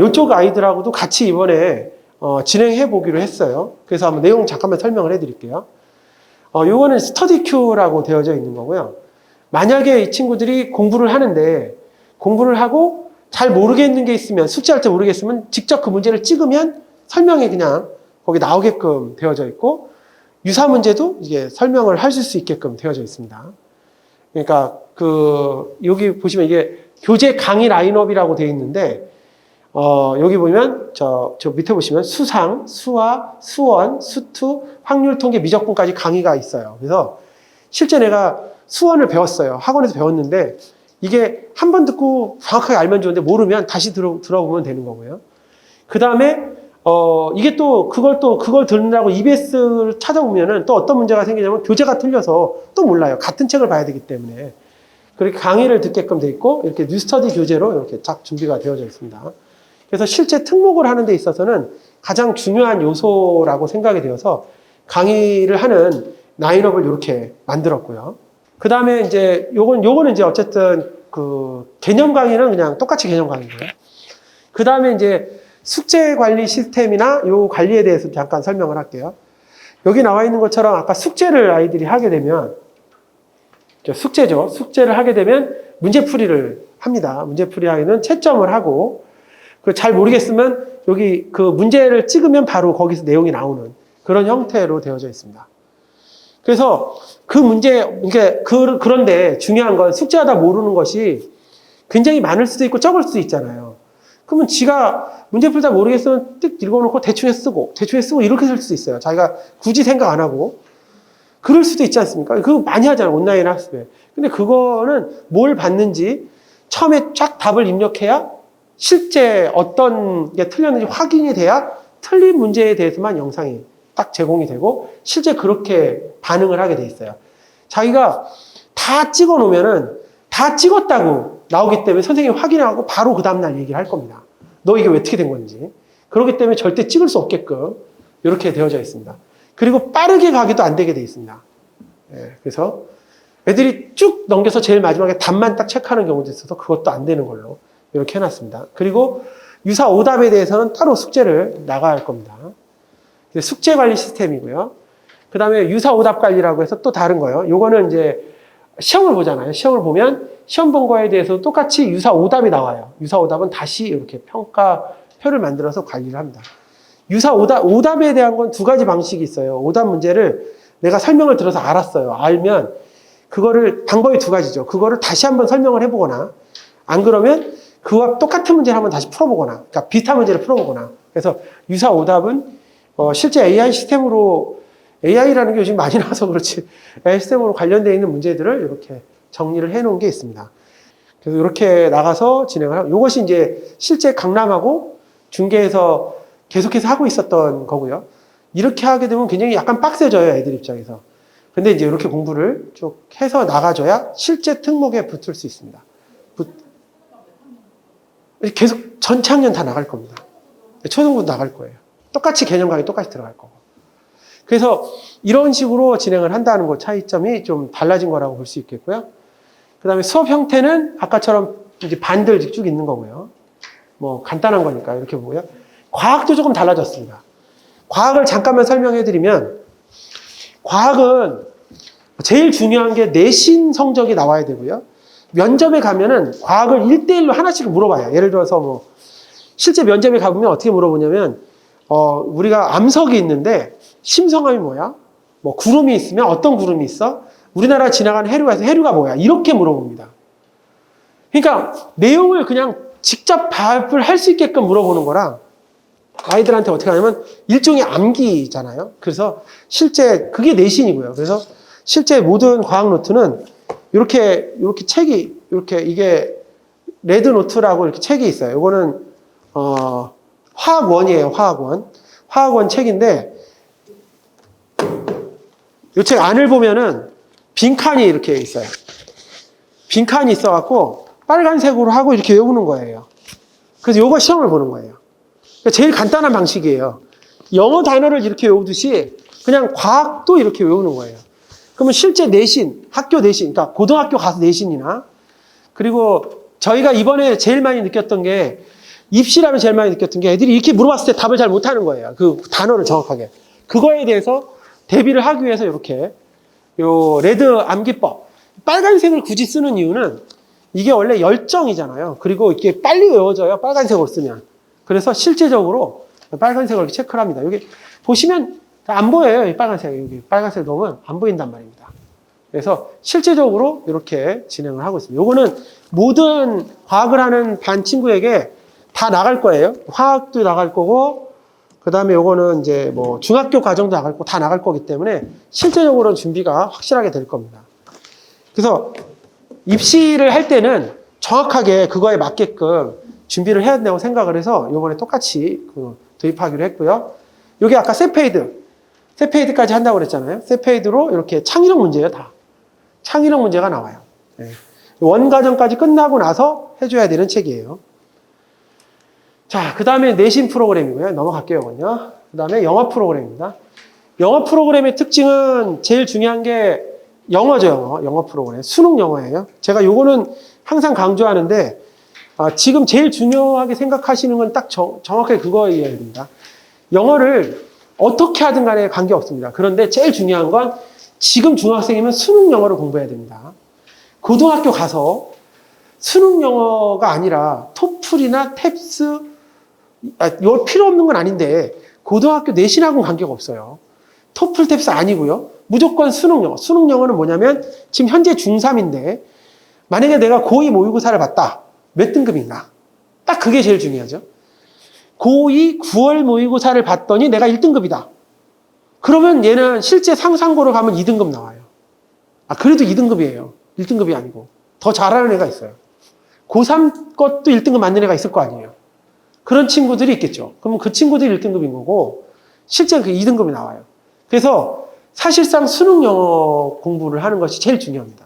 이쪽 아이들하고도 같이 이번에 진행해 보기로 했어요. 그래서 한번 내용 잠깐만 설명을 해드릴게요. 요거는 스터디 큐라고 되어져 있는 거고요. 만약에 이 친구들이 공부를 하는데, 공부를 하고 잘 모르겠는 게 있으면, 숙제할 때 모르겠으면 직접 그 문제를 찍으면 설명이 그냥 거기 나오게끔 되어져 있고, 유사 문제도 이게 설명을 하실 수 있게끔 되어져 있습니다. 그러니까 여기 보시면 이게 교재 강의 라인업이라고 되어 있는데, 여기 보면 저 밑에 보시면 수상, 수화, 수원, 수투, 확률 통계 미적분까지 강의가 있어요. 그래서 실제 내가 수원을 배웠어요. 학원에서 배웠는데 이게 한 번 듣고 정확하게 알면 좋은데 모르면 다시 들어보면 되는 거고요. 그 다음에 이게 그걸 듣는다고 EBS를 찾아보면은 또 어떤 문제가 생기냐면 교재가 틀려서 또 몰라요. 같은 책을 봐야 되기 때문에. 그렇게 강의를 듣게끔 돼 있고 이렇게 뉴스터디 교재로 이렇게 쫙 준비가 되어져 있습니다. 그래서 실제 특목을 하는 데 있어서는 가장 중요한 요소라고 생각이 되어서 강의를 하는 라인업을 이렇게 만들었고요. 그 다음에 이제 요거는 이제 어쨌든 그 개념 강의는 그냥 똑같이 개념 강의고요. 그 다음에 이제 숙제 관리 시스템이나 요 관리에 대해서 잠깐 설명을 할게요. 여기 나와 있는 것처럼 아까 숙제를 아이들이 하게 되면 숙제죠. 숙제를 하게 되면 문제풀이를 합니다. 문제풀이 하기는 채점을 하고 잘 모르겠으면 여기 그 문제를 찍으면 바로 거기서 내용이 나오는 그런 형태로 되어져 있습니다. 그래서 그 그런데 중요한 건 숙제하다 모르는 것이 굉장히 많을 수도 있고 적을 수도 있잖아요. 그러면 지가 문제 풀다 모르겠으면 띡 읽어놓고 대충 쓰고 이렇게 쓸 수도 있어요. 자기가 굳이 생각 안 하고. 그럴 수도 있지 않습니까? 그거 많이 하잖아요. 온라인 학습에. 근데 그거는 뭘 봤는지 처음에 쫙 답을 입력해야 실제 어떤 게 틀렸는지 확인이 돼야 틀린 문제에 대해서만 영상이 딱 제공이 되고 실제 그렇게 반응을 하게 돼 있어요. 자기가 다 찍어 놓으면은 다 찍었다고 나오기 때문에 선생님이 확인하고 바로 그 다음날 얘기를 할 겁니다. 너 이게 왜 어떻게 된 건지. 그렇기 때문에 절대 찍을 수 없게끔 이렇게 되어져 있습니다. 그리고 빠르게 가기도 안 되게 돼 있습니다. 그래서 애들이 쭉 넘겨서 제일 마지막에 답만 딱 체크하는 경우도 있어서 그것도 안 되는 걸로 이렇게 해놨습니다. 그리고 유사 오답에 대해서는 따로 숙제를 나가야 할 겁니다. 숙제 관리 시스템이고요. 그 다음에 유사 오답 관리라고 해서 또 다른 거예요. 요거는 이제 시험을 보잖아요. 시험을 보면 시험 본 거에 대해서 똑같이 유사 오답이 나와요. 유사 오답은 다시 이렇게 평가표를 만들어서 관리를 합니다. 유사 오답에 대한 건 두 가지 방식이 있어요. 오답 문제를 내가 설명을 들어서 알았어요. 알면 그거를 방법이 두 가지죠. 그거를 다시 한번 설명을 해보거나 안 그러면 그와 똑같은 문제를 한번 다시 풀어보거나 그러니까 비슷한 문제를 풀어보거나 그래서 유사 오답은 실제 AI 시스템으로 AI라는 게 요즘 많이 나와서 그렇지 AI 시스템으로 관련되어 있는 문제들을 이렇게 정리를 해놓은 게 있습니다. 그래서 이렇게 나가서 진행을 하고 이것이 이제 실제 강남하고 중계에서 계속해서 하고 있었던 거고요. 이렇게 하게 되면 굉장히 약간 빡세져요, 애들 입장에서. 근데 이제 이렇게 공부를 쭉 해서 나가줘야 실제 특목에 붙을 수 있습니다. 계속 전체 학년 다 나갈 겁니다. 초등부도 나갈 거예요. 똑같이 개념 강의 똑같이 들어갈 거고. 그래서 이런 식으로 진행을 한다는 거 차이점이 좀 달라진 거라고 볼 수 있겠고요. 그 다음에 수업 형태는 아까처럼 이제 반들 쭉 있는 거고요. 뭐 간단한 거니까 이렇게 보고요. 과학도 조금 달라졌습니다. 과학을 잠깐만 설명해 드리면 과학은 제일 중요한 게 내신 성적이 나와야 되고요. 면접에 가면은 과학을 1대1로 하나씩 물어봐요. 예를 들어서 뭐 실제 면접에 가보면 어떻게 물어보냐면 우리가 암석이 있는데 심성암이 뭐야? 뭐 구름이 있으면 어떤 구름이 있어? 우리나라 지나가는 해류가 뭐야? 이렇게 물어봅니다. 그러니까 내용을 그냥 직접 답을 할 수 있게끔 물어보는 거랑 아이들한테 어떻게 하냐면 일종의 암기잖아요. 그래서 실제 그게 내신이고요. 그래서 실제 모든 과학 노트는 이렇게 책이 이게 레드 노트라고 이렇게 책이 있어요. 이거는 화학원이에요. 화학원 책인데 이 책 안을 보면은 빈칸이 이렇게 있어요. 빈칸이 있어갖고 빨간색으로 하고 이렇게 외우는 거예요. 그래서 요거 시험을 보는 거예요. 그러니까 제일 간단한 방식이에요. 영어 단어를 이렇게 외우듯이 그냥 과학도 이렇게 외우는 거예요. 그러면 실제 내신, 학교 내신, 그러니까 고등학교 가서 내신이나 그리고 저희가 이번에 제일 많이 느꼈던 게 입시라면 제일 많이 느꼈던 게 애들이 이렇게 물어봤을 때 답을 잘 못하는 거예요. 그 단어를 정확하게. 그거에 대해서 대비를 하기 위해서 이렇게 요 레드 암기법. 빨간색을 굳이 쓰는 이유는 이게 원래 열정이잖아요. 그리고 이게 빨리 외워져요. 빨간색으로 쓰면. 그래서 실제적으로 빨간색을 이렇게 체크를 합니다. 여기 보시면 안 보여요. 이 빨간색. 여기 빨간색 넣으면 안 보인단 말입니다. 그래서 실제적으로 이렇게 진행을 하고 있습니다. 요거는 모든 과학을 하는 반 친구에게 다 나갈 거예요. 화학도 나갈 거고, 그 다음에 요거는 이제 뭐 중학교 과정도 나갈 거 다 나갈 거기 때문에 실제적으로는 준비가 확실하게 될 겁니다. 그래서 입시를 할 때는 정확하게 그거에 맞게끔 준비를 해야 된다고 생각을 해서 요번에 똑같이 도입하기로 했고요. 요게 아까 세페이드까지 한다고 그랬잖아요. 세페이드로 이렇게 창의력 문제예요, 다. 창의력 문제가 나와요. 네. 원과정까지 끝나고 나서 해줘야 되는 책이에요. 자, 그 다음에 내신 프로그램이고요. 넘어갈게요, 이건요. 그 다음에 영어 프로그램입니다. 영어 프로그램의 특징은 제일 중요한 게 영어죠, 영어 프로그램. 수능 영어예요. 제가 요거는 항상 강조하는데, 지금 제일 중요하게 생각하시는 건 딱 정확하게 그거여야 됩니다. 영어를 어떻게 하든 간에 관계없습니다. 그런데 제일 중요한 건 지금 중학생이면 수능 영어를 공부해야 됩니다. 고등학교 가서 수능 영어가 아니라 토플이나 탭스, 이거 필요 없는 건 아닌데 고등학교 내신하고는 관계가 없어요. 토플, 탭스 아니고요. 무조건 수능 영어. 수능 영어는 뭐냐면 지금 현재 중3인데 만약에 내가 고2 모의고사를 봤다. 몇 등급인가? 딱 그게 제일 중요하죠. 고2 9월 모의고사를 봤더니 내가 1등급이다. 그러면 얘는 실제 상상고로 가면 2등급 나와요. 그래도 2등급이에요. 1등급이 아니고. 더 잘하는 애가 있어요. 고3 것도 1등급 맞는 애가 있을 거 아니에요. 그런 친구들이 있겠죠. 그러면 그 친구들이 1등급인 거고, 실제 그 2등급이 나와요. 그래서 사실상 수능 영어 공부를 하는 것이 제일 중요합니다.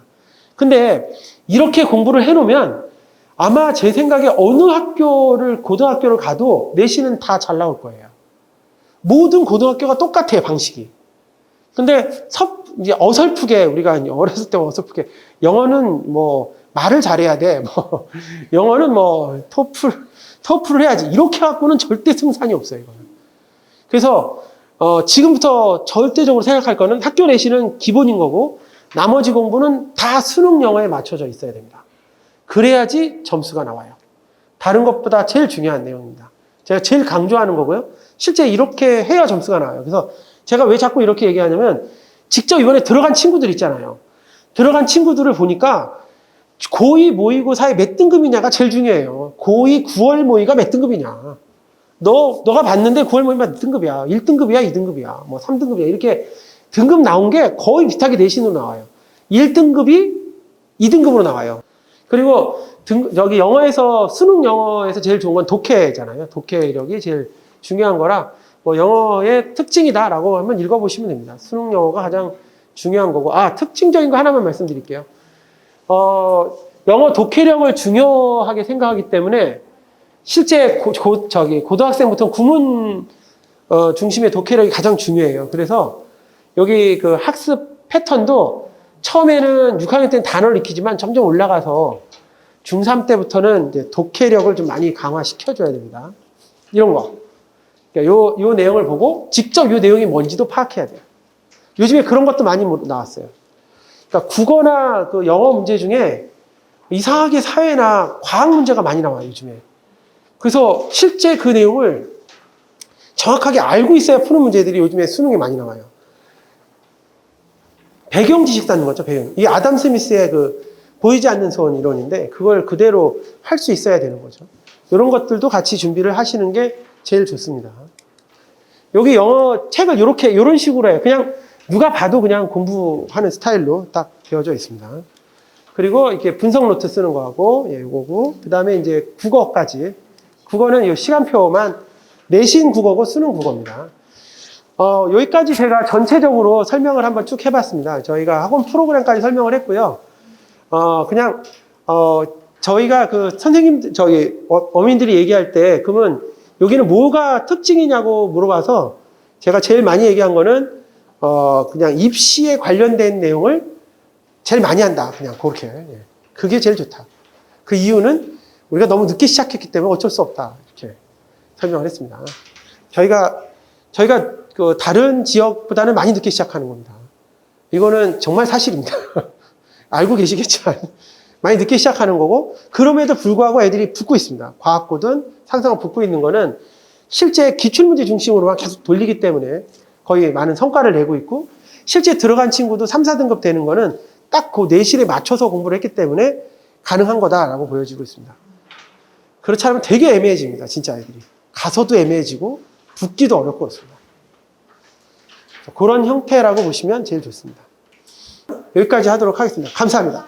근데 이렇게 공부를 해놓으면 아마 제 생각에 어느 학교를, 고등학교를 가도 내신은 다 잘 나올 거예요. 모든 고등학교가 똑같아요, 방식이. 근데 이제 어설프게, 우리가 어렸을 때 어설프게, 영어는 뭐, 말을 잘해야 돼. 뭐, 영어는 뭐, 토플을 해야지. 이렇게 갖고는 절대 승산이 없어요, 이거는. 그래서, 지금부터 절대적으로 생각할 거는 학교 내신은 기본인 거고, 나머지 공부는 다 수능 영어에 맞춰져 있어야 됩니다. 그래야지 점수가 나와요. 다른 것보다 제일 중요한 내용입니다. 제가 제일 강조하는 거고요. 실제 이렇게 해야 점수가 나와요. 그래서 제가 왜 자꾸 이렇게 얘기하냐면 직접 이번에 들어간 친구들 있잖아요. 들어간 친구들을 보니까 고2 모의고사에 몇 등급이냐가 제일 중요해요. 고2 9월 모의가 몇 등급이냐. 너가 봤는데 9월 모의가 몇 등급이야. 1등급이야, 2등급이야, 뭐 3등급이야. 이렇게 등급 나온 게 거의 비슷하게 내신으로 나와요. 1등급이 2등급으로 나와요. 그리고 여기 영어에서, 수능 영어에서 제일 좋은 건 독해잖아요. 독해력이 제일 중요한 거라, 뭐 영어의 특징이다라고 한번 읽어보시면 됩니다. 수능 영어가 가장 중요한 거고, 특징적인 거 하나만 말씀드릴게요. 영어 독해력을 중요하게 생각하기 때문에 실제 고등학생부터 구문 중심의 독해력이 가장 중요해요. 그래서 여기 그 학습 패턴도 처음에는 6학년 때는 단어를 익히지만 점점 올라가서 중3 때부터는 이제 독해력을 좀 많이 강화시켜줘야 됩니다. 이런 거. 그러니까 요 내용을 보고 직접 요 내용이 뭔지도 파악해야 돼요. 요즘에 그런 것도 많이 나왔어요. 그러니까 국어나 그 영어 문제 중에 이상하게 사회나 과학 문제가 많이 나와요, 요즘에. 그래서 실제 그 내용을 정확하게 알고 있어야 푸는 문제들이 요즘에 수능에 많이 나와요. 배경 지식 쌓는 거죠, 배경. 이 아담 스미스의 보이지 않는 소원 이론인데 그걸 그대로 할 수 있어야 되는 거죠. 이런 것들도 같이 준비를 하시는 게 제일 좋습니다. 여기 영어 책을 이런 식으로 해요. 그냥 누가 봐도 그냥 공부하는 스타일로 딱 되어져 있습니다. 그리고 이렇게 분석 노트 쓰는 거하고, 요거고, 그 다음에 이제 국어까지. 국어는 이 시간표만 내신 국어고 수능 국어입니다. 여기까지 제가 전체적으로 설명을 한번 쭉 해봤습니다. 저희가 학원 프로그램까지 설명을 했고요. 저희가 선생님, 어민들이 얘기할 때, 그러면 여기는 뭐가 특징이냐고 물어봐서 제가 제일 많이 얘기한 거는, 그냥 입시에 관련된 내용을 제일 많이 한다. 그냥 그렇게. 그게 제일 좋다. 그 이유는 우리가 너무 늦게 시작했기 때문에 어쩔 수 없다. 이렇게 설명을 했습니다. 저희가 다른 지역보다는 많이 늦게 시작하는 겁니다. 이거는 정말 사실입니다. 알고 계시겠지만 많이 늦게 시작하는 거고, 그럼에도 불구하고 애들이 붙고 있습니다. 과학고든 상상을 붙고 있는 거는 실제 기출문제 중심으로만 계속 돌리기 때문에 거의 많은 성과를 내고 있고, 실제 들어간 친구도 3, 4등급 되는 거는 딱 그 내실에 맞춰서 공부를 했기 때문에 가능한 거다라고 보여지고 있습니다. 그렇지 않으면 되게 애매해집니다. 진짜 아이들이. 가서도 애매해지고 붙기도 어렵고 그렇습니다. 그런 형태라고 보시면 제일 좋습니다. 여기까지 하도록 하겠습니다. 감사합니다.